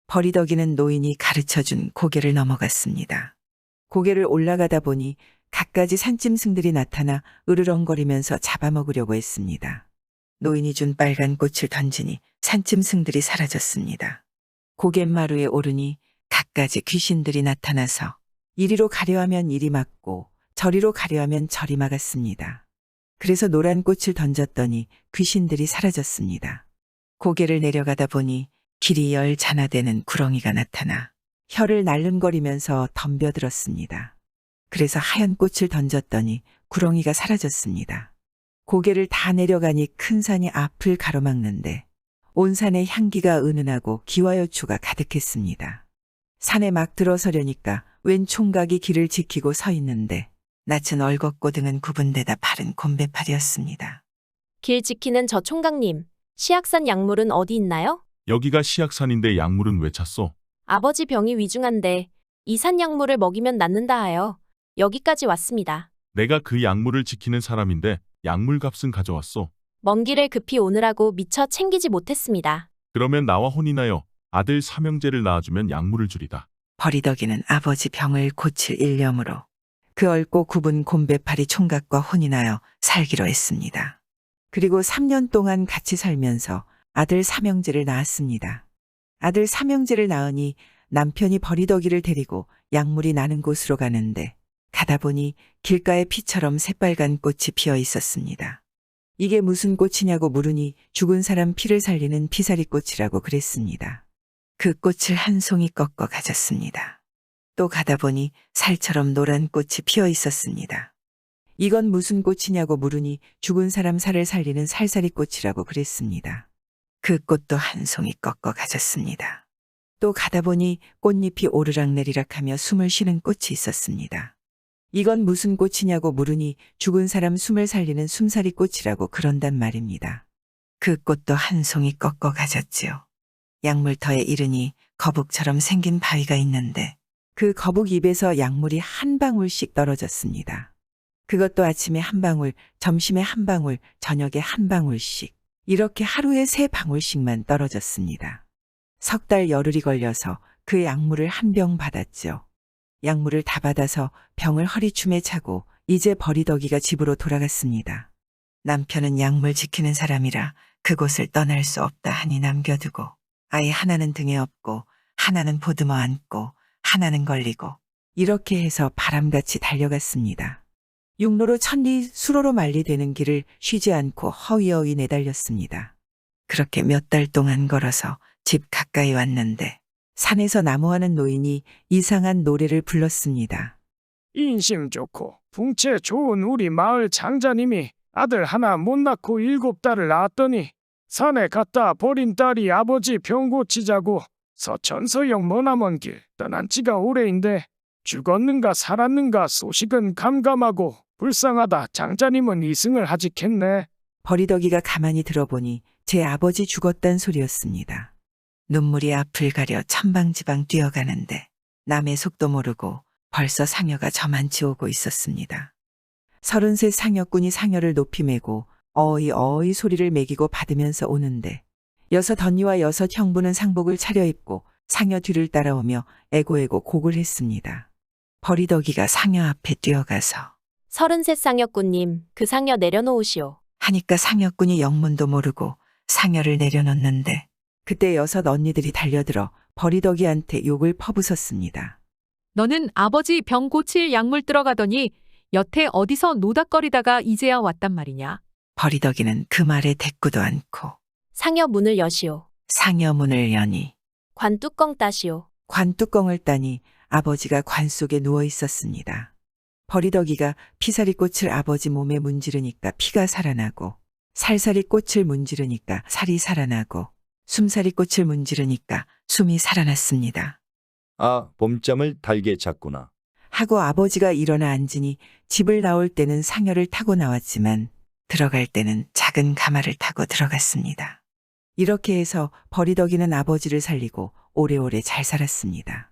버리더기는 노인이 가르쳐준 고개를 넘어갔습니다. 고개를 올라가다 보니 갖가지 산짐승들이 나타나 으르렁거리면서 잡아먹으려고 했습니다. 노인이 준 빨간 꽃을 던지니 산짐승들이 사라졌습니다. 고갯마루에 오르니 갖가지 귀신들이 나타나서 이리로 가려 하면 이리 막고 저리로 가려 하면 저리 막았습니다. 그래서 노란 꽃을 던졌더니 귀신들이 사라졌습니다. 고개를 내려가다 보니 길이 열 자나되는 구렁이가 나타나 혀를 날름거리면서 덤벼들었습니다. 그래서 하얀 꽃을 던졌더니 구렁이가 사라졌습니다. 고개를 다 내려가니 큰 산이 앞을 가로막는데 온 산에 향기가 은은하고 기와요추가 가득했습니다. 산에 막 들어서려니까 웬 총각이 길을 지키고 서 있는데 낯은 얼겁고 등은 구분되다 바른 곰배팔이었습니다. 길 지키는 저 총각님, 시약산 약물은 어디 있나요? 여기가 시약산인데 약물은 왜 찾소? 아버지 병이 위중한데 이 산 약물을 먹이면 낫는다 하여 여기까지 왔습니다. 내가 그 약물을 지키는 사람인데 약물 값은 가져왔소. 먼 길을 급히 오느라고 미처 챙기지 못했습니다. 그러면 나와 혼인하여 아들 삼형제를 낳아주면 약물을 주리다. 버리더기는 아버지 병을 고칠 일념으로 그 얼고 굽은 곰배팔이 총각과 혼인하여 살기로 했습니다. 그리고 3년 동안 같이 살면서 아들 삼형제를 낳았습니다. 아들 삼형제를 낳으니 남편이 버리더기를 데리고 약물이 나는 곳으로 가는데 가다 보니 길가에 피처럼 새빨간 꽃이 피어 있었습니다. 이게 무슨 꽃이냐고 물으니 죽은 사람 피를 살리는 피사리꽃이라고 그랬습니다. 그 꽃을 한 송이 꺾어 가졌습니다. 또 가다 보니 살처럼 노란 꽃이 피어 있었습니다. 이건 무슨 꽃이냐고 물으니 죽은 사람 살을 살리는 살사리꽃이라고 그랬습니다. 그 꽃도 한 송이 꺾어 가졌습니다. 또 가다 보니 꽃잎이 오르락내리락하며 숨을 쉬는 꽃이 있었습니다. 이건 무슨 꽃이냐고 물으니 죽은 사람 숨을 살리는 숨사리꽃이라고 그런단 말입니다. 그 꽃도 한 송이 꺾어 가졌지요. 약물터에 이르니 거북처럼 생긴 바위가 있는데 그 거북 입에서 약물이 한 방울씩 떨어졌습니다. 그것도 아침에 한 방울, 점심에 한 방울, 저녁에 한 방울씩 이렇게 하루에 3방울씩만 떨어졌습니다. 석 달 열흘이 걸려서 그 약물을 한 병 받았죠. 약물을 다 받아서 병을 허리춤에 차고 이제 버리더기가 집으로 돌아갔습니다. 남편은 약물 지키는 사람이라 그곳을 떠날 수 없다 하니 남겨두고 아이 하나는 등에 업고 하나는 보듬어 안고 하나는 걸리고 이렇게 해서 바람같이 달려갔습니다. 육로로 천리 수로로 만리 되는 길을 쉬지 않고 허위허위 내달렸습니다. 그렇게 몇 달 동안 걸어서 집 가까이 왔는데 산에서 나무하는 노인이 이상한 노래를 불렀습니다. 인심 좋고 풍채 좋은 우리 마을 장자님이 아들 하나 못 낳고 7딸을 낳았더니 산에 갖다 버린 딸이 아버지 병 고치자고 서천서역 머나먼 길 떠난 지가 오래인데 죽었는가 살았는가 소식은 감감하고 불쌍하다. 장자님은 이승을 하직했네. 버리더기가 가만히 들어보니 제 아버지 죽었단 소리였습니다. 눈물이 앞을 가려 천방지방 뛰어가는데 남의 속도 모르고 벌써 상여가 저만치 오고 있었습니다. 33 상여꾼이 상여를 높이 메고 어이 어이 소리를 매기고 받으면서 오는데 6 언니와 6 형부는 상복을 차려입고 상여 뒤를 따라오며 애고애고 곡을 했습니다. 버리더기가 상여 앞에 뛰어가서 33 상여꾼님, 그 상여 내려놓으시오. 하니까 상여꾼이 영문도 모르고 상여를 내려놓는데 그때 6 언니들이 달려들어 버리더기한테 욕을 퍼부었습니다. 너는 아버지 병 고칠 약물 들어가더니 여태 어디서 노닥거리다가 이제야 왔단 말이냐? 버리더기는 그 말에 대꾸도 않고 상여 문을 여시오. 상여 문을 여니 관 뚜껑 따시오. 관 뚜껑을 따니 아버지가 관 속에 누워 있었습니다. 버리더기가 피사리 꽃을 아버지 몸에 문지르니까 피가 살아나고 살살이 꽃을 문지르니까 살이 살아나고 숨살이 꽃을 문지르니까 숨이 살아났습니다. 아, 봄잠을 달게 잤구나. 하고 아버지가 일어나 앉으니 집을 나올 때는 상여를 타고 나왔지만 들어갈 때는 작은 가마를 타고 들어갔습니다. 이렇게 해서 버리더기는 아버지를 살리고 오래오래 잘 살았습니다.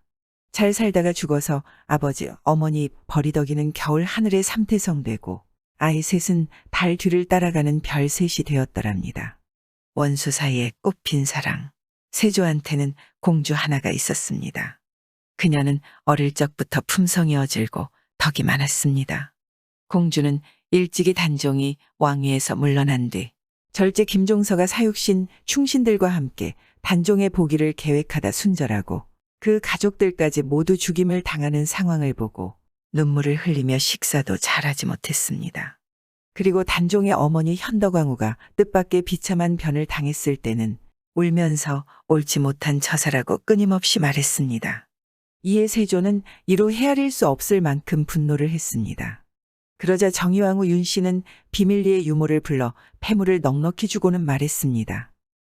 잘 살다가 죽어서 아버지, 어머니 버리더기는 겨울 하늘의 삼태성 되고 아이 셋은 달 뒤를 따라가는 별 셋이 되었더랍니다. 원수 사이에 꽃핀 사랑, 세조한테는 공주 하나가 있었습니다. 그녀는 어릴 적부터 품성이 어질고 덕이 많았습니다. 공주는 일찍이 단종이 왕위에서 물러난 뒤 절제 김종서가 사육신 충신들과 함께 단종의 보기를 계획하다 순절하고 그 가족들까지 모두 죽임을 당하는 상황을 보고 눈물을 흘리며 식사도 잘하지 못했습니다. 그리고 단종의 어머니 현덕왕후가 뜻밖의 비참한 변을 당했을 때는 울면서 옳지 못한 처사라고 끊임없이 말했습니다. 이에 세조는 이로 헤아릴 수 없을 만큼 분노를 했습니다. 그러자 정의왕후 윤씨는 비밀리에 유모를 불러 폐물을 넉넉히 주고는 말했습니다.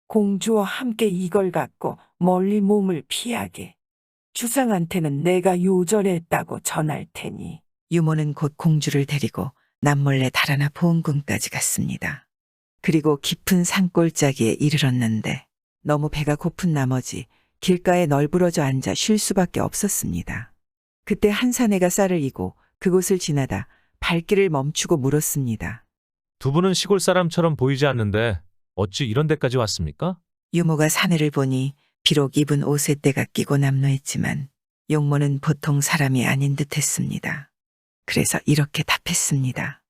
공주와 함께 이걸 갖고 멀리 몸을 피하게. 주상한테는 내가 요절했다고 전할 테니. 유모는 곧 공주를 데리고 남몰래 달아나 보은궁까지 갔습니다. 그리고 깊은 산골짜기에 이르렀는데 너무 배가 고픈 나머지 길가에 널브러져 앉아 쉴 수밖에 없었습니다. 그때 한 사내가 쌀을 이고 그곳을 지나다 발길을 멈추고 물었습니다. 두 분은 시골 사람처럼 보이지 않는데 어찌 이런 데까지 왔습니까? 유모가 사내를 보니 비록 입은 옷에 때가 끼고 남루했지만 용모는 보통 사람이 아닌 듯했습니다. 그래서 이렇게 답했습니다.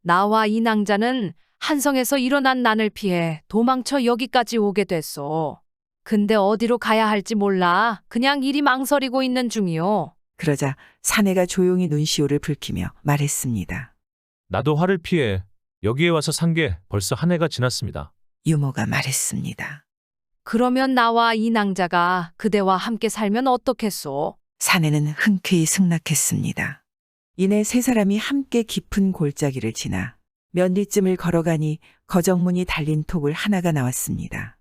나와 이 낭자는 한성에서 일어난 난을 피해 도망쳐 여기까지 오게 됐소. 근데 어디로 가야 할지 몰라 그냥 이리 망설이고 있는 중이요. 그러자 사내가 조용히 눈시울을 붉히며 말했습니다. 나도 화를 피해 여기에 와서 산 게 벌써 한 해가 지났습니다. 유모가 말했습니다. 그러면 나와 이 낭자가 그대와 함께 살면 어떻겠소? 사내는 흔쾌히 승낙했습니다. 이내 세 사람이 함께 깊은 골짜기를 지나 몇 리쯤을 걸어가니 거정문이 달린 톡을 하나가 나왔습니다.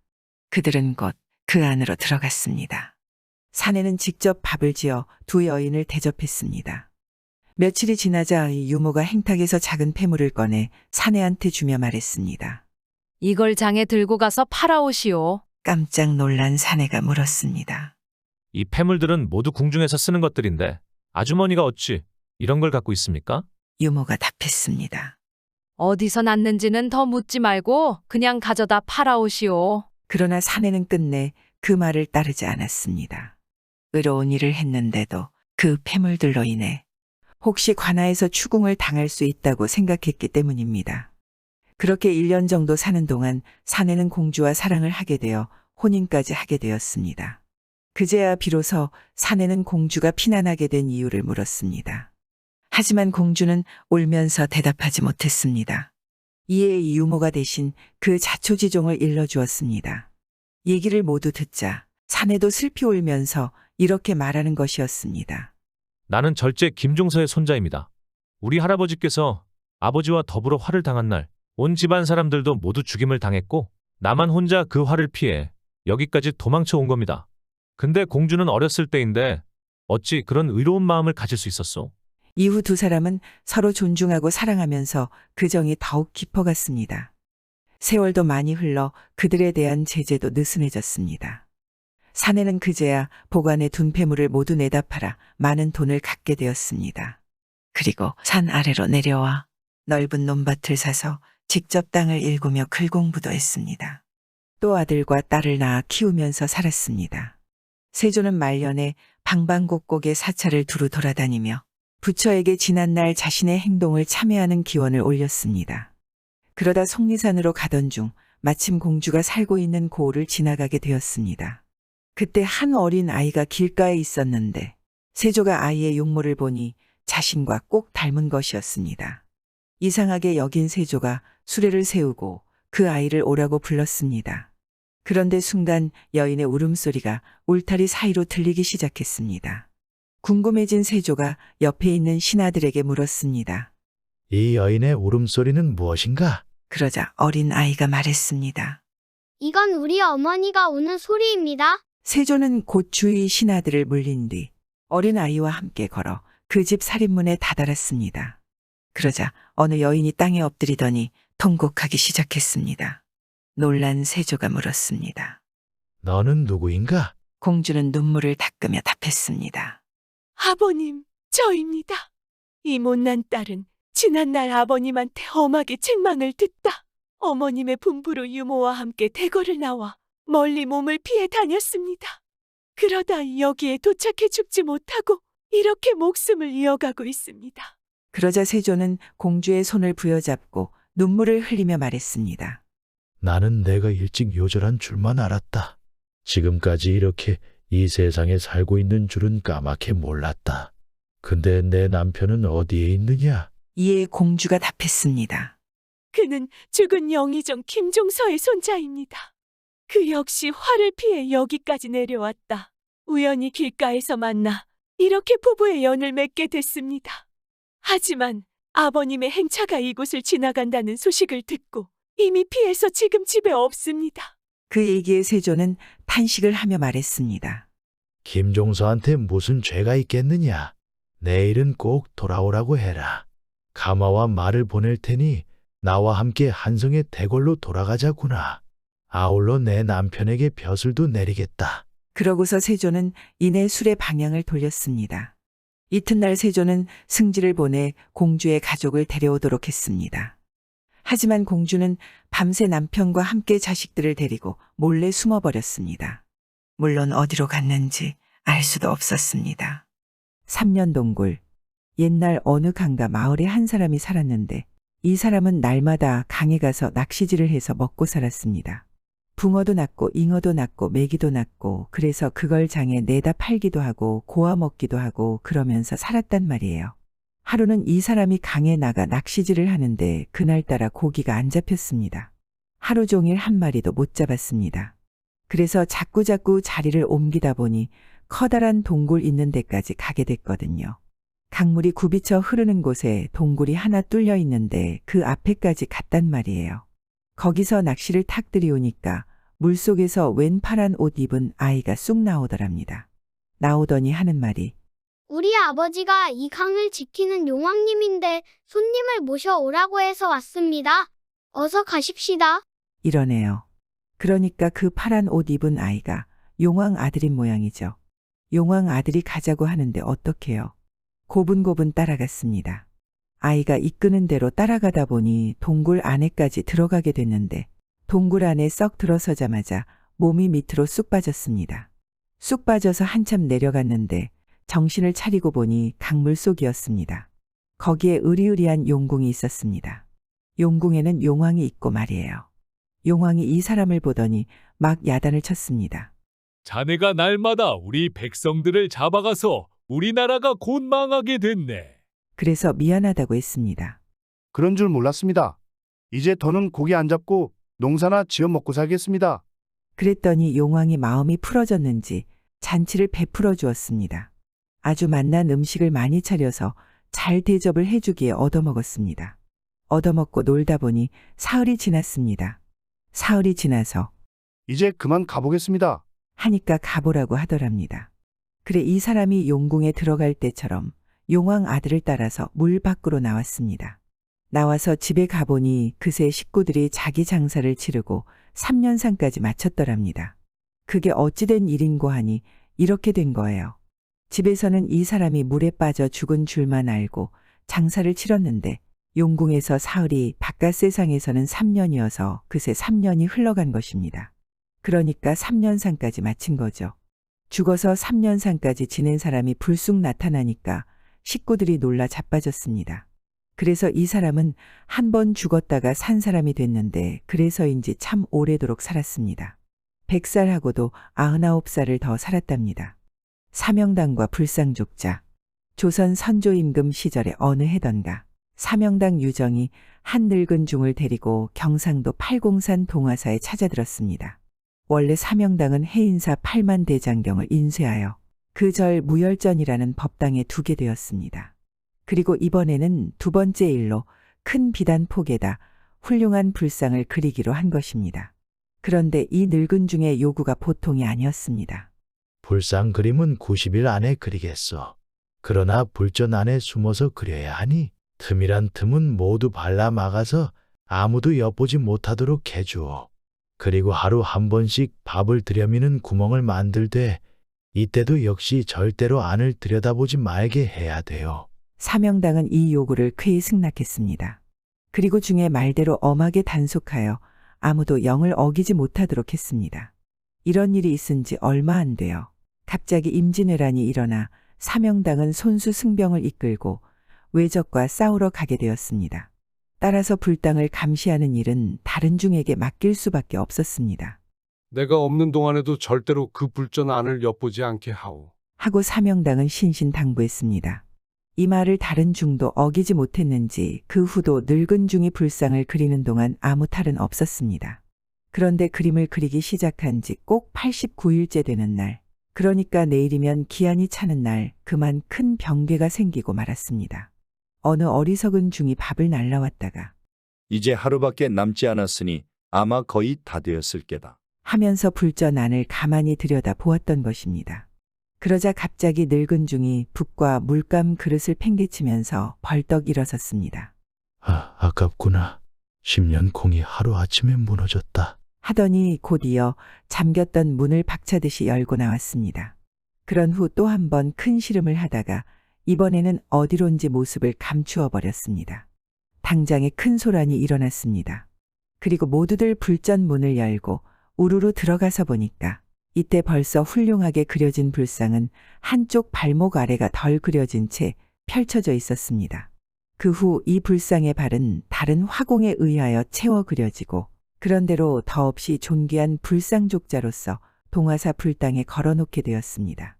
그들은 곧 그 안으로 들어갔습니다. 사내는 직접 밥을 지어 두 여인을 대접했습니다. 며칠이 지나자 유모가 행탁에서 작은 폐물을 꺼내 사내한테 주며 말했습니다. 이걸 장에 들고 가서 팔아오시오. 깜짝 놀란 사내가 물었습니다. 이 폐물들은 모두 궁중에서 쓰는 것들인데 아주머니가 어찌 이런 걸 갖고 있습니까? 유모가 답했습니다. 어디서 났는지는 더 묻지 말고 그냥 가져다 팔아오시오. 그러나 사내는 끝내 그 말을 따르지 않았습니다. 의로운 일을 했는데도 그 폐물들로 인해 혹시 관아에서 추궁을 당할 수 있다고 생각했기 때문입니다. 그렇게 1년 정도 사는 동안 사내는 공주와 사랑을 하게 되어 혼인까지 하게 되었습니다. 그제야 비로소 사내는 공주가 피난하게 된 이유를 물었습니다. 하지만 공주는 울면서 대답하지 못했습니다. 이에 이 유모가 대신 그 자초지종을 일러주었습니다. 얘기를 모두 듣자 사내도 슬피 울면서 이렇게 말하는 것이었습니다. 나는 절제 김종서의 손자입니다. 우리 할아버지께서 아버지와 더불어 화를 당한 날 온 집안 사람들도 모두 죽임을 당했고 나만 혼자 그 화를 피해 여기까지 도망쳐 온 겁니다. 근데 공주는 어렸을 때인데 어찌 그런 의로운 마음을 가질 수 있었소? 이후 두 사람은 서로 존중하고 사랑하면서 그 정이 더욱 깊어갔습니다. 세월도 많이 흘러 그들에 대한 제재도 느슨해졌습니다. 사내는 그제야 보관해 둔 폐물을 모두 내다 팔아 많은 돈을 갖게 되었습니다. 그리고 산 아래로 내려와 넓은 논밭을 사서 직접 땅을 일구며 글공부도 했습니다. 또 아들과 딸을 낳아 키우면서 살았습니다. 세조는 말년에 방방곡곡의 사찰을 두루 돌아다니며 부처에게 지난날 자신의 행동을 참회하는 기원을 올렸습니다. 그러다 속리산으로 가던 중 마침 공주가 살고 있는 고을을 지나가게 되었습니다. 그때 한 어린 아이가 길가에 있었는데 세조가 아이의 용모를 보니 자신과 꼭 닮은 것이었습니다. 이상하게 여긴 세조가 수레를 세우고 그 아이를 오라고 불렀습니다. 그런데 순간 여인의 울음소리가 울타리 사이로 들리기 시작했습니다. 궁금해진 세조가 옆에 있는 신하들에게 물었습니다. 이 여인의 울음소리는 무엇인가? 그러자 어린 아이가 말했습니다. 이건 우리 어머니가 우는 소리입니다. 세조는 곧 주위 신하들을 물린 뒤 어린 아이와 함께 걸어 그 집 살인문에 다다랐습니다. 그러자 어느 여인이 땅에 엎드리더니 통곡하기 시작했습니다. 놀란 세조가 물었습니다. 너는 누구인가? 공주는 눈물을 닦으며 답했습니다. 아버님, 저입니다. 이 못난 딸은 지난날 아버님한테 엄하게 책망을 듣다 어머님의 분부로 유모와 함께 대궐을 나와 멀리 몸을 피해 다녔습니다. 그러다 여기에 도착해 죽지 못하고 이렇게 목숨을 이어가고 있습니다. 그러자 세조는 공주의 손을 부여잡고 눈물을 흘리며 말했습니다. 나는 내가 일찍 요절한 줄만 알았다. 지금까지 이렇게 이 세상에 살고 있는 줄은 까맣게 몰랐다. 근데 내 남편은 어디에 있느냐? 이에 공주가 답했습니다. 그는 죽은 영의정 김종서의 손자입니다. 그 역시 화를 피해 여기까지 내려왔다. 우연히 길가에서 만나 이렇게 부부의 연을 맺게 됐습니다. 하지만 아버님의 행차가 이곳을 지나간다는 소식을 듣고 이미 피해서 지금 집에 없습니다. 그 얘기에 세조는 탄식을 하며 말했습니다. 김종서한테 무슨 죄가 있겠느냐? 내일은 꼭 돌아오라고 해라. 가마와 말을 보낼 테니 나와 함께 한성의 대궐로 돌아가자구나. 아울러 내 남편에게 벼슬도 내리겠다. 그러고서 세조는 이내 술의 방향을 돌렸습니다. 이튿날 세조는 승지를 보내 공주의 가족을 데려오도록 했습니다. 하지만 공주는 밤새 남편과 함께 자식들을 데리고 몰래 숨어버렸습니다. 물론 어디로 갔는지 알 수도 없었습니다. 3년 동굴. 옛날 어느 강가 마을에 한 사람이 살았는데 이 사람은 날마다 강에 가서 낚시질을 해서 먹고 살았습니다. 붕어도 낳고 잉어도 낳고 메기도 낳고 그래서 그걸 장에 내다 팔기도 하고 고아 먹기도 하고 그러면서 살았단 말이에요. 하루는 이 사람이 강에 나가 낚시질을 하는데 그날따라 고기가 안 잡혔습니다. 하루 종일 한 마리도 못 잡았습니다. 그래서 자꾸자꾸 자리를 옮기다 보니 커다란 동굴 있는 데까지 가게 됐거든요. 강물이 굽이쳐 흐르는 곳에 동굴이 하나 뚫려 있는데 그 앞에까지 갔단 말이에요. 거기서 낚시를 탁 들이오니까 물속에서 웬 파란 옷 입은 아이가 쑥 나오더랍니다. 나오더니 하는 말이 우리 아버지가 이 강을 지키는 용왕님인데 손님을 모셔오라고 해서 왔습니다. 어서 가십시다. 이러네요. 그러니까 그 파란 옷 입은 아이가 용왕 아들인 모양이죠. 용왕 아들이 가자고 하는데 어떡해요. 고분고분 따라갔습니다. 아이가 이끄는 대로 따라가다 보니 동굴 안에까지 들어가게 됐는데 동굴 안에 썩 들어서자마자 몸이 밑으로 쑥 빠졌습니다. 쑥 빠져서 한참 내려갔는데 정신을 차리고 보니 강물 속이었습니다. 거기에 으리으리한 용궁이 있었습니다. 용궁에는 용왕이 있고 말이에요. 용왕이 이 사람을 보더니 막 야단을 쳤습니다. 자네가 날마다 우리 백성들을 잡아가서 우리나라가 곧 망하게 됐네. 그래서 미안하다고 했습니다. 그런 줄 몰랐습니다. 이제 더는 고기 안 잡고 농사나 지어 먹고 살겠습니다. 그랬더니 용왕이 마음이 풀어졌는지 잔치를 베풀어 주었습니다. 아주 맛난 음식을 많이 차려서 잘 대접을 해주기에 얻어먹었습니다. 얻어먹고 놀다 보니 사흘이 지났습니다. 사흘이 지나서 이제 그만 가보겠습니다. 하니까 가보라고 하더랍니다. 그래 이 사람이 용궁에 들어갈 때처럼 용왕 아들을 따라서 물 밖으로 나왔습니다. 나와서 집에 가보니 그새 식구들이 자기 장사를 치르고 3년상까지 마쳤더랍니다. 그게 어찌된 일인고 하니 이렇게 된 거예요. 집에서는 이 사람이 물에 빠져 죽은 줄만 알고 장사를 치렀는데 용궁에서 사흘이 바깥 세상에서는 3년이어서 그새 3년이 흘러간 것입니다. 그러니까 3년상까지 마친 거죠. 죽어서 3년상까지 지낸 사람이 불쑥 나타나니까 식구들이 놀라 자빠졌습니다. 그래서 이 사람은 한 번 죽었다가 산 사람이 됐는데 그래서인지 참 오래도록 살았습니다. 100살하고도 99살을 더 살았답니다. 사명당과 불상족자. 조선 선조임금 시절에 어느 해던가 사명당 유정이 한 늙은 중을 데리고 경상도 팔공산 동화사에 찾아들었습니다. 원래 사명당은 해인사 8만 대장경을 인쇄하여 그 절 무열전이라는 법당에 두게 되었습니다. 그리고 이번에는 두 번째 일로 큰 비단폭에다 훌륭한 불상을 그리기로 한 것입니다. 그런데 이 늙은 중의 요구가 보통이 아니었습니다. 불상 그림은 90일 안에 그리겠어. 그러나 불전 안에 숨어서 그려야 하니 틈이란 틈은 모두 발라 막아서 아무도 엿보지 못하도록 해주어. 그리고 하루 한 번씩 밥을 들여미는 구멍을 만들되 이때도 역시 절대로 안을 들여다보지 말게 해야 돼요. 사명당은 이 요구를 쾌히 승낙했습니다. 그리고 중에 말대로 엄하게 단속하여 아무도 영을 어기지 못하도록 했습니다. 이런 일이 있은 지 얼마 안 돼요. 갑자기 임진왜란이 일어나 사명당은 손수 승병을 이끌고 외적과 싸우러 가게 되었습니다. 따라서 불당을 감시하는 일은 다른 중에게 맡길 수밖에 없었습니다. 내가 없는 동안에도 절대로 그 불전 안을 엿보지 않게 하오. 하고 사명당은 신신당부했습니다. 이 말을 다른 중도 어기지 못했는지 그 후도 늙은 중이 불상을 그리는 동안 아무 탈은 없었습니다. 그런데 그림을 그리기 시작한 지 꼭 89일째 되는 날, 그러니까 내일이면 기한이 차는 날 그만 큰 병괴가 생기고 말았습니다. 어느 어리석은 중이 밥을 날라왔다가 이제 하루밖에 남지 않았으니 아마 거의 다 되었을 게다. 하면서 불전 안을 가만히 들여다 보았던 것입니다. 그러자 갑자기 늙은 중이 붓과 물감 그릇을 팽개치면서 벌떡 일어섰습니다. 아깝구나. 10년 공이 하루아침에 무너졌다. 하더니 곧이어 잠겼던 문을 박차듯이 열고 나왔습니다. 그런 후 또 한 번 큰 시름을 하다가 이번에는 어디론지 모습을 감추어 버렸습니다. 당장에 큰 소란이 일어났습니다. 그리고 모두들 불전 문을 열고 우르르 들어가서 보니까 이때 벌써 훌륭하게 그려진 불상은 한쪽 발목 아래가 덜 그려진 채 펼쳐져 있었습니다. 그 후 이 불상의 발은 다른 화공에 의하여 채워 그려지고 그런대로 더없이 존귀한 불상족자로서 동화사 불당에 걸어놓게 되었습니다.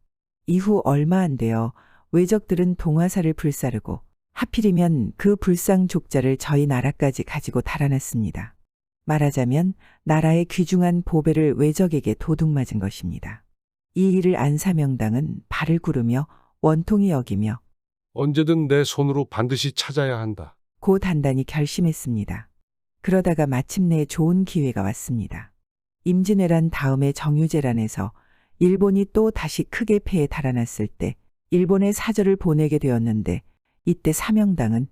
이후 얼마 안 되어 외적들은 동화사를 불사르고 하필이면 그 불상족자를 저희 나라까지 가지고 달아났습니다. 말하자면 나라의 귀중한 보배를 외적에게 도둑맞은 것입니다. 이 일을 안 사명당은 발을 구르며 원통이 여기며 언제든 내 손으로 반드시 찾아야 한다. 고 단단히 결심했습니다. 그러다가 마침내 좋은 기회가 왔습니다. 임진왜란 다음에 정유재란에서 일본이 또 다시 크게 패해 달아났을 때 일본에 사절을 보내게 되었는데 이때 사명당은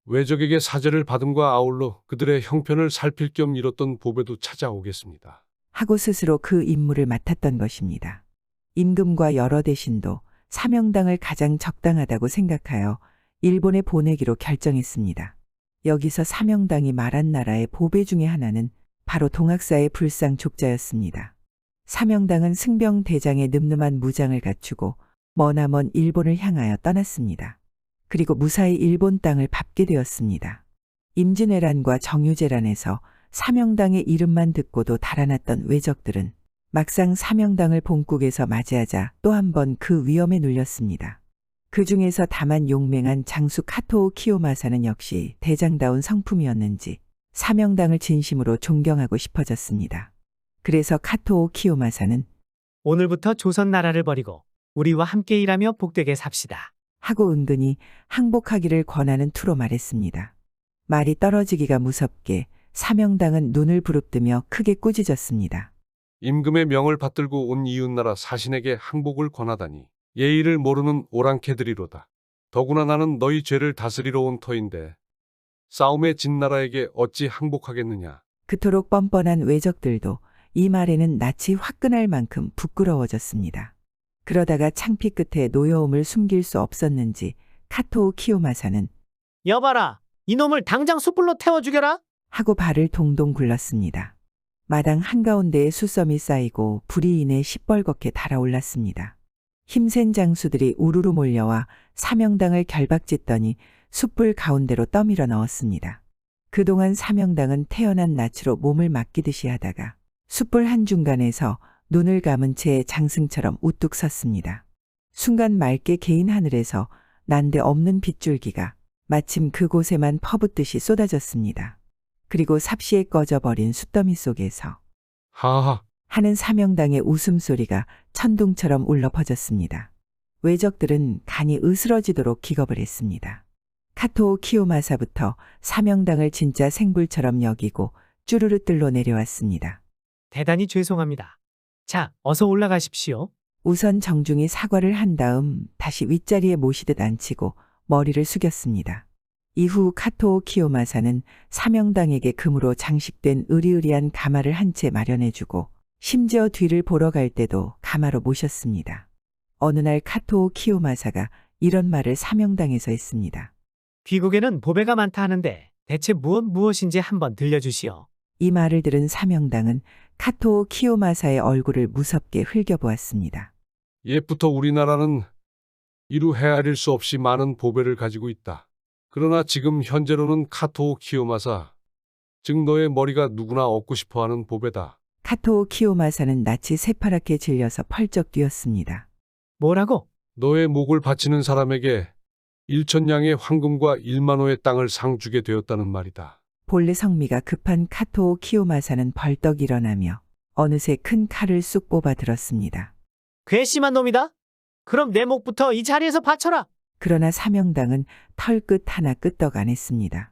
외적에게 사죄를 받음과 아울러 그들의 형편을 살필 겸 잃었던 보배도 찾아오겠습니다. 하고 스스로 그 임무를 맡았던 것입니다. 임금과 여러 대신도 사명당을 가장 적당하다고 생각하여 일본에 보내기로 결정했습니다. 여기서 사명당이 말한 나라의 보배 중에 하나는 바로 동학사의 불상족자였습니다. 사명당은 승병 대장의 늠름한 무장을 갖추고 머나먼 일본을 향하여 떠났습니다. 그리고 무사히 일본 땅을 밟게 되었습니다. 임진왜란과 정유재란에서 사명당의 이름만 듣고도 달아났던 외적들은 막상 사명당을 본국에서 맞이하자 또 한 번 그 위험에 눌렸습니다. 그 중에서 다만 용맹한 장수 카토오 키요마사는 역시 대장다운 성품이었는지 사명당을 진심으로 존경하고 싶어졌습니다. 그래서 카토오 키요마사는 오늘부터 조선 나라를 버리고 우리와 함께 일하며 복되게 삽시다. 하고 은근히 항복하기를 권하는 투로 말했습니다. 말이 떨어지기가 무섭게 사명당은 눈을 부릅뜨며 크게 꾸짖었습니다. 임금의 명을 받들고 온 이웃나라 사신에게 항복을 권하다니 예의를 모르는 오랑캐들이로다. 더구나 나는 너희 죄를 다스리러 온 터인데 싸움에 진 나라에게 어찌 항복하겠느냐. 그토록 뻔뻔한 외적들도 이 말에는 낯이 화끈할 만큼 부끄러워졌습니다. 그러다가 창피 끝에 노여움을 숨길 수 없었는지 카토오 키요마사는 여봐라, 이놈을 당장 숯불로 태워 죽여라. 하고 발을 동동 굴렀습니다. 마당 한가운데에 수섬이 쌓이고 불이 이내 시뻘겋게 달아올랐습니다. 힘센 장수들이 우르르 몰려와 사명당을 결박짓더니 숯불 가운데로 떠밀어 넣었습니다. 그동안 사명당은 태어난 낯으로 몸을 맡기듯이 하다가 숯불 한중간에서 눈을 감은 채 장승처럼 우뚝 섰습니다. 순간 맑게 개인 하늘에서 난데없는 빗줄기가 마침 그곳에만 퍼붓듯이 쏟아졌습니다. 그리고 삽시에 꺼져버린 숯더미 속에서 하하 하는 사명당의 웃음소리가 천둥처럼 울려 퍼졌습니다. 외적들은 간이 으스러지도록 기겁을 했습니다. 카토오 키요마사부터 사명당을 진짜 생불처럼 여기고 쭈르르 뜰로 내려왔습니다. 대단히 죄송합니다. 자, 어서 올라가십시오. 우선 정중히 사과를 한 다음 다시 윗자리에 모시듯 앉히고 머리를 숙였습니다. 이후 카토오 키요마사는 사명당에게 금으로 장식된 으리으리한 가마를 한 채 마련해주고 심지어 뒤를 보러 갈 때도 가마로 모셨습니다. 어느 날 카토오 키요마사가 이런 말을 사명당에서 했습니다. 귀국에는 보배가 많다 하는데 대체 무엇인지 한번 들려주시오. 이 말을 들은 사명당은 카토오 키요마사의 얼굴을 무섭게 흘겨보았습니다. 옛부터 우리나라는 이루 헤아릴 수 없이 많은 보배를 가지고 있다. 그러나 지금 현재로는 카토오 키요마사, 즉 너의 머리가 누구나 얻고 싶어하는 보배다. 카토오 키요마사는 낯이 새파랗게 질려서 펄쩍 뛰었습니다. 뭐라고? 너의 목을 바치는 사람에게 1,000냥의 황금과 1만호의 땅을 상 주게 되었다는 말이다. 본래 성미가 급한 카토오 키요마사는 벌떡 일어나며 어느새 큰 칼을 쑥 뽑아 들었습니다. 괘씸한 놈이다. 그럼 내 목부터 이 자리에서 바쳐라. 그러나 사명당은 털끝 하나 끄떡 안 했습니다.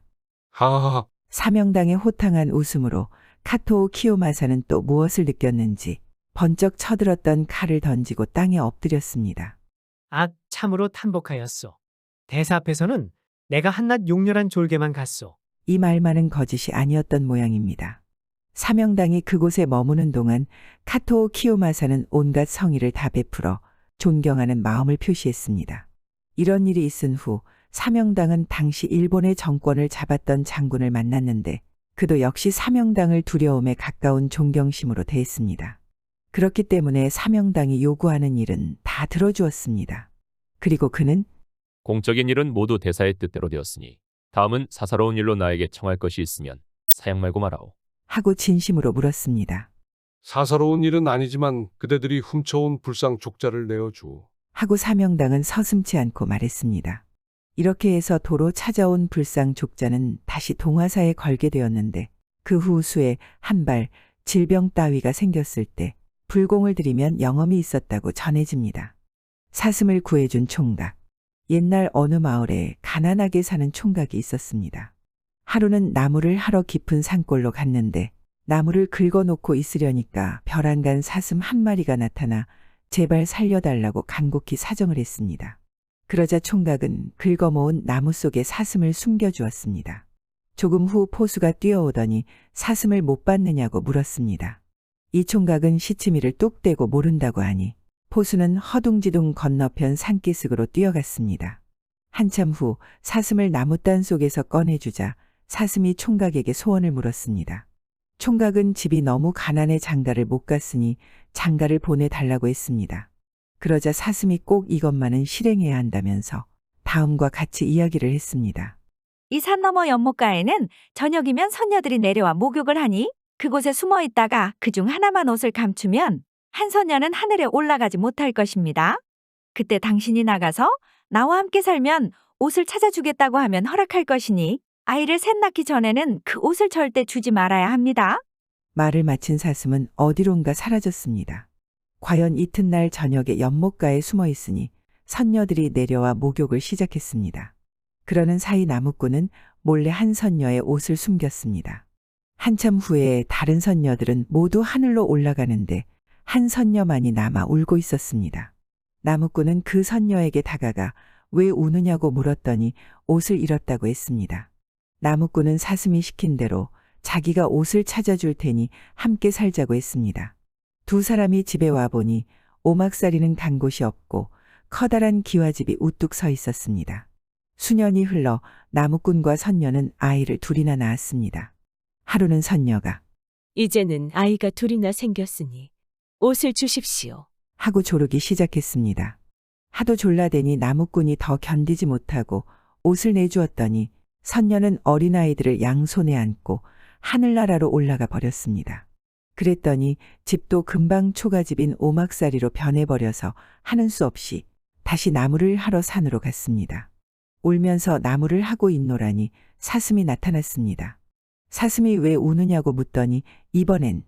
하하하. 사명당의 호탕한 웃음으로 카토오 키요마사는 또 무엇을 느꼈는지 번쩍 쳐들었던 칼을 던지고 땅에 엎드렸습니다. 아, 참으로 탄복하였소. 대사 앞에서는 내가 한낱 용렬한 졸개만 갔소. 이 말만은 거짓이 아니었던 모양입니다. 사명당이 그곳에 머무는 동안 카토오 키요마사는 온갖 성의를 다 베풀어 존경하는 마음을 표시했습니다. 이런 일이 있은 후 사명당은 당시 일본의 정권을 잡았던 장군을 만났는데 그도 역시 사명당을 두려움에 가까운 존경심으로 대했습니다. 그렇기 때문에 사명당이 요구하는 일은 다 들어주었습니다. 그리고 그는 공적인 일은 모두 대사의 뜻대로 되었으니 다음은 사사로운 일로 나에게 청할 것이 있으면 사양 말고 말하오. 하고 진심으로 물었습니다. 사사로운 일은 아니지만 그대들이 훔쳐온 불상 족자를 내어주오. 하고 사명당은 서슴지 않고 말했습니다. 이렇게 해서 도로 찾아온 불상 족자는 다시 동화사에 걸게 되었는데 그 후 수에 한 발 질병 따위가 생겼을 때 불공을 들이면 영험이 있었다고 전해집니다. 사슴을 구해준 총각. 옛날 어느 마을에 가난하게 사는 총각이 있었습니다. 하루는 나무를 하러 깊은 산골로 갔는데 나무를 긁어놓고 있으려니까 벼랑간 사슴 한 마리가 나타나 제발 살려달라고 간곡히 사정을 했습니다. 그러자 총각은 긁어모은 나무 속에 사슴을 숨겨주었습니다. 조금 후 포수가 뛰어오더니 사슴을 못 봤느냐고 물었습니다. 이 총각은 시치미를 뚝 떼고 모른다고 하니 포수는 허둥지둥 건너편 산기슭으로 뛰어갔습니다. 한참 후 사슴을 나무단 속에서 꺼내주자 사슴이 총각에게 소원을 물었습니다. 총각은 집이 너무 가난해 장가를 못 갔으니 장가를 보내달라고 했습니다. 그러자 사슴이 꼭 이것만은 실행해야 한다면서 다음과 같이 이야기를 했습니다. 이 산 너머 연못가에는 저녁이면 선녀들이 내려와 목욕을 하니 그곳에 숨어 있다가 그중 하나만 옷을 감추면 한 선녀는 하늘에 올라가지 못할 것입니다. 그때 당신이 나가서 나와 함께 살면 옷을 찾아주겠다고 하면 허락할 것이니 아이를 셋 낳기 전에는 그 옷을 절대 주지 말아야 합니다. 말을 마친 사슴은 어디론가 사라졌습니다. 과연 이튿날 저녁에 연못가에 숨어 있으니 선녀들이 내려와 목욕을 시작했습니다. 그러는 사이 나무꾼은 몰래 한 선녀의 옷을 숨겼습니다. 한참 후에 다른 선녀들은 모두 하늘로 올라가는데 한 선녀만이 남아 울고 있었습니다. 나무꾼은 그 선녀에게 다가가 왜 우느냐고 물었더니 옷을 잃었다고 했습니다. 나무꾼은 사슴이 시킨 대로 자기가 옷을 찾아줄 테니 함께 살자고 했습니다. 두 사람이 집에 와보니 오막살이는 간 곳이 없고 커다란 기와집이 우뚝 서 있었습니다. 수년이 흘러 나무꾼과 선녀는 아이를 둘이나 낳았습니다. 하루는 선녀가 이제는 아이가 둘이나 생겼으니 옷을 주십시오. 하고 조르기 시작했습니다. 하도 졸라대니 나무꾼이 더 견디지 못하고 옷을 내주었더니 선녀는 어린아이들을 양손에 안고 하늘나라로 올라가 버렸습니다. 그랬더니 집도 금방 초가집인 오막살이로 변해버려서 하는 수 없이 다시 나무를 하러 산으로 갔습니다. 울면서 나무를 하고 있노라니 사슴이 나타났습니다. 사슴이 왜 우느냐고 묻더니 이번엔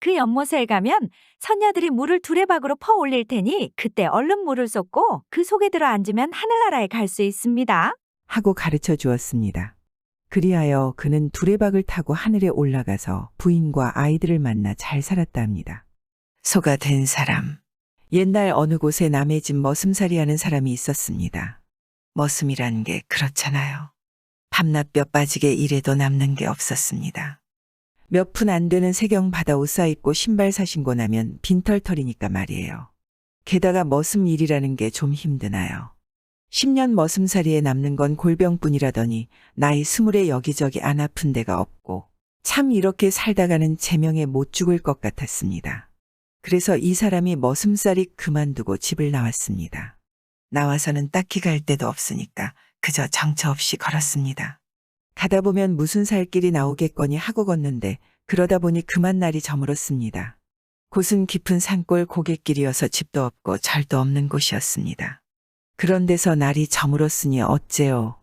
그 연못에 가면 선녀들이 물을 두레박으로 퍼 올릴 테니 그때 얼른 물을 쏟고 그 속에 들어 앉으면 하늘나라에 갈 수 있습니다. 하고 가르쳐 주었습니다. 그리하여 그는 두레박을 타고 하늘에 올라가서 부인과 아이들을 만나 잘 살았다 합니다. 소가 된 사람. 옛날 어느 곳에 남의 집 머슴살이 하는 사람이 있었습니다. 머슴이란 게 그렇잖아요. 밤낮 뼈 빠지게 일해도 남는 게 없었습니다. 몇 푼 안 되는 세경 받아 옷 사입고 신발 사신고 나면 빈털털이니까 말이에요. 게다가 머슴 일이라는 게 좀 힘드나요. 10년 머슴살이에 남는 건 골병뿐이라더니 나이 20에 여기저기 안 아픈 데가 없고 참 이렇게 살다가는 제명에 못 죽을 것 같았습니다. 그래서 이 사람이 머슴살이 그만두고 집을 나왔습니다. 나와서는 딱히 갈 데도 없으니까 그저 정처 없이 걸었습니다. 가다 보면 무슨 살길이 나오겠거니 하고 걷는데 그러다 보니 그만 날이 저물었습니다. 곳은 깊은 산골 고갯길이어서 집도 없고 절도 없는 곳이었습니다. 그런 데서 날이 저물었으니 어째요.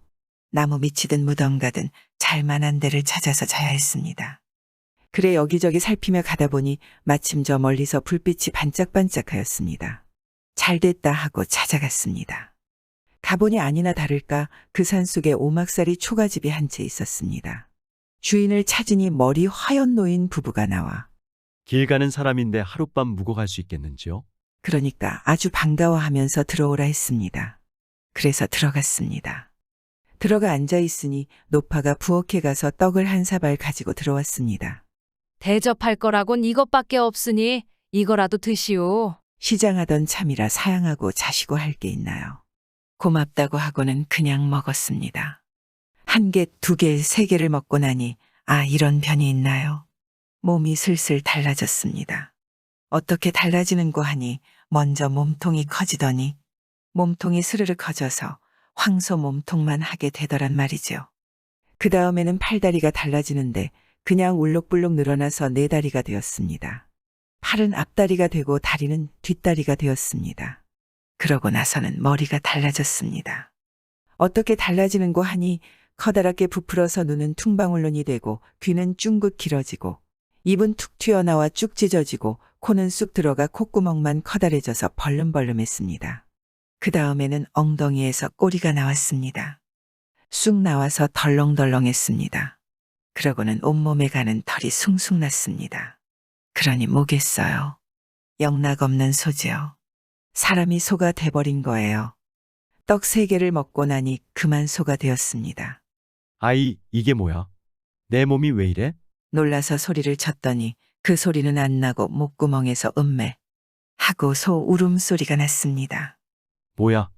나무 밑이든 무덤가든 잘만한 데를 찾아서 자야 했습니다. 그래 여기저기 살피며 가다 보니 마침 저 멀리서 불빛이 반짝반짝하였습니다. 잘됐다 하고 찾아갔습니다. 가보니 아니나 다를까 그 산속에 오막살이 초가집이 한 채 있었습니다. 주인을 찾으니 머리 화연 노인 부부가 나와 길 가는 사람인데 하룻밤 묵어 갈 수 있겠는지요? 그러니까 아주 반가워하면서 들어오라 했습니다. 그래서 들어갔습니다. 들어가 앉아 있으니 노파가 부엌에 가서 떡을 한 사발 가지고 들어왔습니다. 대접할 거라곤 이것밖에 없으니 이거라도 드시오. 시장하던 참이라 사양하고 자시고 할 게 있나요? 고맙다고 하고는 그냥 먹었습니다. 한 개, 두 개, 세 개를 먹고 나니 아 이런 변이 있나요? 몸이 슬슬 달라졌습니다. 어떻게 달라지는고 하니 먼저 몸통이 커지더니 몸통이 스르르 커져서 황소 몸통만 하게 되더란 말이죠. 그 다음에는 팔다리가 달라지는데 그냥 울룩불룩 늘어나서 네 다리가 되었습니다. 팔은 앞다리가 되고 다리는 뒷다리가 되었습니다. 그러고 나서는 머리가 달라졌습니다. 어떻게 달라지는고 하니 커다랗게 부풀어서 눈은 퉁방울눈이 되고 귀는 쫑긋 길어지고 입은 툭 튀어나와 쭉 찢어지고 코는 쑥 들어가 콧구멍만 커다래져서 벌름벌름했습니다. 그 다음에는 엉덩이에서 꼬리가 나왔습니다. 쑥 나와서 덜렁덜렁했습니다. 그러고는 온몸에 가는 털이 숭숭 났습니다. 그러니 뭐겠어요. 영락 없는 소지요. 사람이 소가 돼버린 거예요. 떡 3개를 먹고 나니 그만 소가 되었습니다. 아이, 이게 뭐야? 내 몸이 왜 이래? 놀라서 소리를 쳤더니 그 소리는 안 나고 목구멍에서 음매 하고 소 울음소리가 났습니다. 뭐야?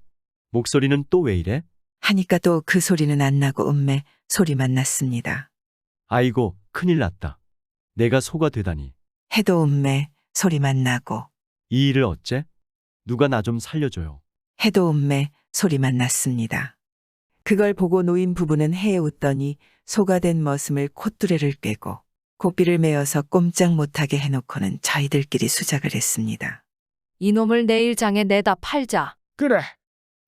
목소리는 또 왜 이래? 하니까 또 그 소리는 안 나고 음매 소리만 났습니다. 아이고, 큰일 났다. 내가 소가 되다니. 해도 음매 소리만 나고 이 일을 어째? 누가 나 좀 살려줘요. 해도 음매 소리만 났습니다. 그걸 보고 노인 부부는 해에 웃더니 소가 된 머슴을 콧두레를 꿰고 고삐를 메어서 꼼짝 못하게 해놓고는 저희들끼리 수작을 했습니다. 이놈을 내일 장에 내다 팔자. 그래.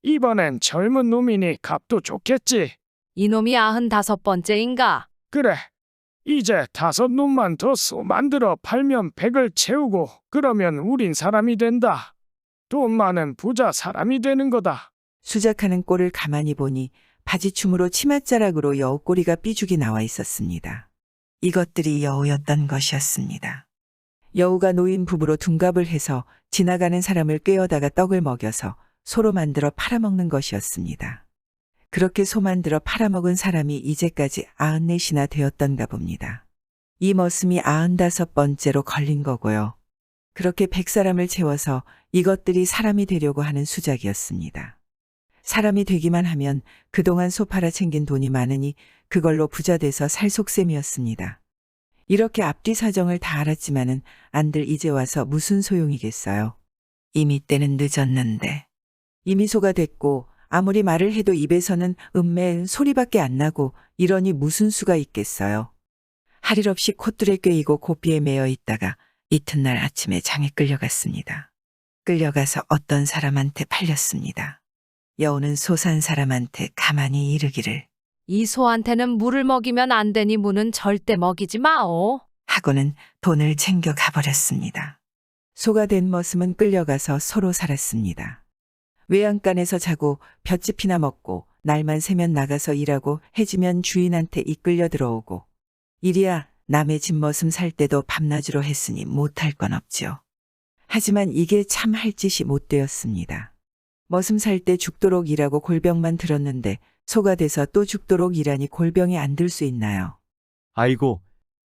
이번엔 젊은 놈이니 값도 좋겠지. 이놈이 95번째인가? 그래. 이제 5놈만 더 소 만들어 팔면 100을 채우고 그러면 우린 사람이 된다. 돈 많은 부자 사람이 되는 거다. 수작하는 꼴을 가만히 보니 바지춤으로 치맛자락으로 여우 꼬리가 삐죽이 나와 있었습니다. 이것들이 여우였던 것이었습니다. 여우가 노인 부부로 둔갑을 해서 지나가는 사람을 꿰어다가 떡을 먹여서 소로 만들어 팔아먹는 것이었습니다. 그렇게 소 만들어 팔아먹은 사람이 이제까지 94이나 되었던가 봅니다. 이 머슴이 95번째로 걸린 거고요. 그렇게 100사람을 채워서 이것들이 사람이 되려고 하는 수작이었습니다. 사람이 되기만 하면 그동안 소 팔아 챙긴 돈이 많으니 그걸로 부자 돼서 살 속셈이었습니다. 이렇게 앞뒤 사정을 다 알았지만은 안들 이제 와서 무슨 소용이겠어요. 이미 때는 늦었는데. 이미 소가 됐고 아무리 말을 해도 입에서는 음매 소리밖에 안 나고 이러니 무슨 수가 있겠어요. 할 일 없이 콧줄에 꿰이고 고삐에 매어 있다가 이튿날 아침에 장에 끌려갔습니다. 끌려가서 어떤 사람한테 팔렸습니다. 여우는 소 산 사람한테 가만히 이르기를 이 소한테는 물을 먹이면 안 되니 무는 절대 먹이지 마오. 하고는 돈을 챙겨 가버렸습니다. 소가 된 머슴은 끌려가서 소로 살았습니다. 외양간에서 자고 볏짚이나 먹고 날만 새면 나가서 일하고 해지면 주인한테 이끌려 들어오고 이리야 남의 집 머슴 살 때도 밤낮으로 했으니 못할 건 없지요. 하지만 이게 참 할 짓이 못 되었습니다. 머슴 살 때 죽도록 일하고 골병만 들었는데 소가 돼서 또 죽도록 일하니 골병이 안 들 수 있나요? 아이고,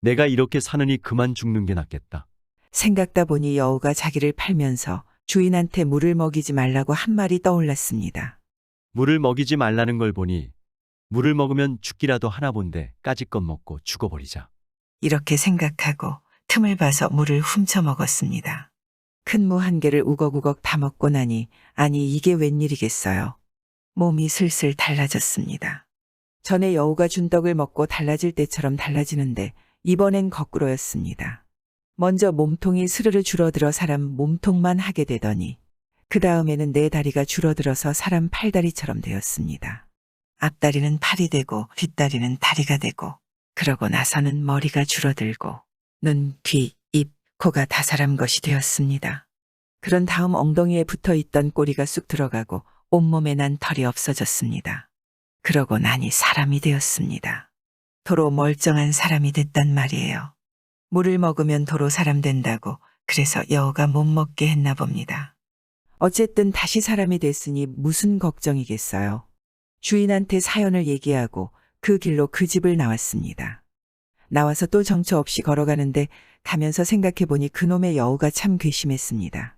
내가 이렇게 사느니 그만 죽는 게 낫겠다. 생각다 보니 여우가 자기를 팔면서 주인한테 물을 먹이지 말라고 한 말이 떠올랐습니다. 물을 먹이지 말라는 걸 보니 물을 먹으면 죽기라도 하나 본데 까짓것 먹고 죽어버리자. 이렇게 생각하고 틈을 봐서 물을 훔쳐 먹었습니다. 큰 무 한 개를 우걱우걱 다 먹고 나니 아니 이게 웬일이겠어요. 몸이 슬슬 달라졌습니다. 전에 여우가 준 떡을 먹고 달라질 때처럼 달라지는데 이번엔 거꾸로였습니다. 먼저 몸통이 스르르 줄어들어 사람 몸통만 하게 되더니 그 다음에는 내 다리가 줄어들어서 사람 팔다리처럼 되었습니다. 앞다리는 팔이 되고 뒷다리는 다리가 되고 그러고 나서는 머리가 줄어들고 눈, 귀, 입, 코가 다 사람 것이 되었습니다. 그런 다음 엉덩이에 붙어있던 꼬리가 쑥 들어가고 온몸에 난 털이 없어졌습니다. 그러고 나니 사람이 되었습니다. 도로 멀쩡한 사람이 됐단 말이에요. 물을 먹으면 도로 사람 된다고 그래서 여우가 못 먹게 했나 봅니다. 어쨌든 다시 사람이 됐으니 무슨 걱정이겠어요. 주인한테 사연을 얘기하고 그 길로 그 집을 나왔습니다. 나와서 또 정처 없이 걸어가는데 가면서 생각해보니 그놈의 여우가 참 괘씸했습니다.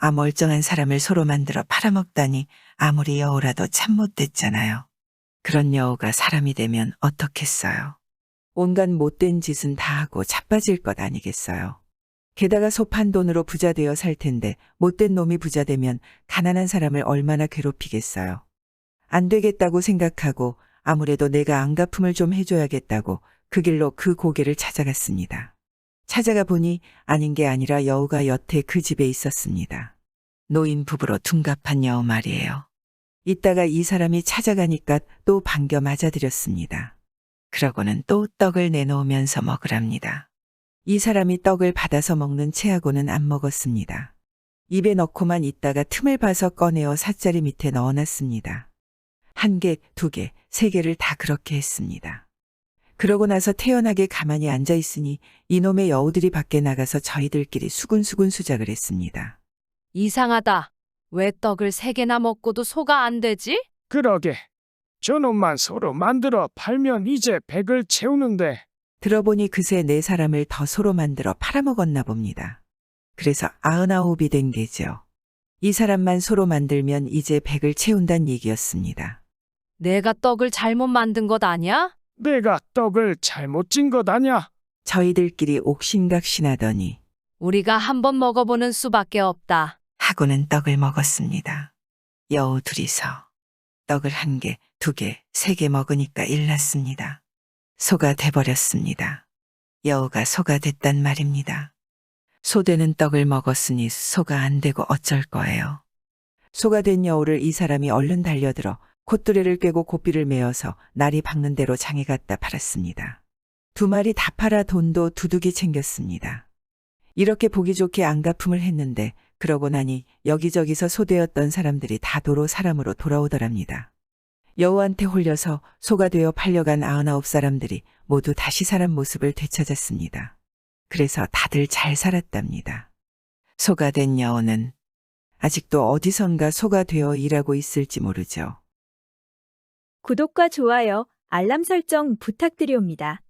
아 멀쩡한 사람을 소로 만들어 팔아먹다니 아무리 여우라도 참 못됐잖아요. 그런 여우가 사람이 되면 어떻겠어요. 온갖 못된 짓은 다 하고 자빠질 것 아니겠어요. 게다가 소 판 돈으로 부자 되어 살 텐데 못된 놈이 부자 되면 가난한 사람을 얼마나 괴롭히겠어요. 안 되겠다고 생각하고 아무래도 내가 안갚음을 좀 해줘야겠다고 그 길로 그 고개를 찾아갔습니다. 찾아가 보니 아닌 게 아니라 여우가 여태 그 집에 있었습니다. 노인 부부로 둔갑한 여우 말이에요. 이따가 이 사람이 찾아가니까 또 반겨 맞아들였습니다. 그러고는 또 떡을 내놓으면서 먹으랍니다. 이 사람이 떡을 받아서 먹는 체하고는 안 먹었습니다. 입에 넣고만 있다가 틈을 봐서 꺼내어 삿자리 밑에 넣어놨습니다. 1개, 2개, 3개를 다 그렇게 했습니다. 그러고 나서 태연하게 가만히 앉아 있으니 이놈의 여우들이 밖에 나가서 저희들끼리 수군수군 수작을 했습니다. 이상하다. 왜 떡을 3개나 먹고도 소가 안 되지? 그러게. 저놈만 소로 만들어 팔면 이제 100을 채우는데. 들어보니 그새 4사람을 더 소로 만들어 팔아먹었나 봅니다. 그래서 99이 된 게죠. 이 사람만 소로 만들면 이제 100을 채운다는 얘기였습니다. 내가 떡을 잘못 만든 것 아니야? 내가 떡을 잘못 찐 것 아냐? 저희들끼리 옥신각신하더니 우리가 한번 먹어보는 수밖에 없다. 하고는 떡을 먹었습니다. 여우 둘이서 떡을 1개, 2개, 3개 먹으니까 일났습니다. 소가 돼버렸습니다. 여우가 소가 됐단 말입니다. 소 되는 떡을 먹었으니 소가 안 되고 어쩔 거예요. 소가 된 여우를 이 사람이 얼른 달려들어 콧뚜레를 꿰고 고삐를 메어서 날이 박는 대로 장에 갖다 팔았습니다. 2마리 다 팔아 돈도 두둑이 챙겼습니다. 이렇게 보기 좋게 안갚음을 했는데 그러고 나니 여기저기서 소되었던 사람들이 다 도로 사람으로 돌아오더랍니다. 여우한테 홀려서 소가 되어 팔려간 99사람들이 모두 다시 사람 모습을 되찾았습니다. 그래서 다들 잘 살았답니다. 소가 된 여우는 아직도 어디선가 소가 되어 일하고 있을지 모르죠. 구독과 좋아요, 알람 설정 부탁드리옵니다.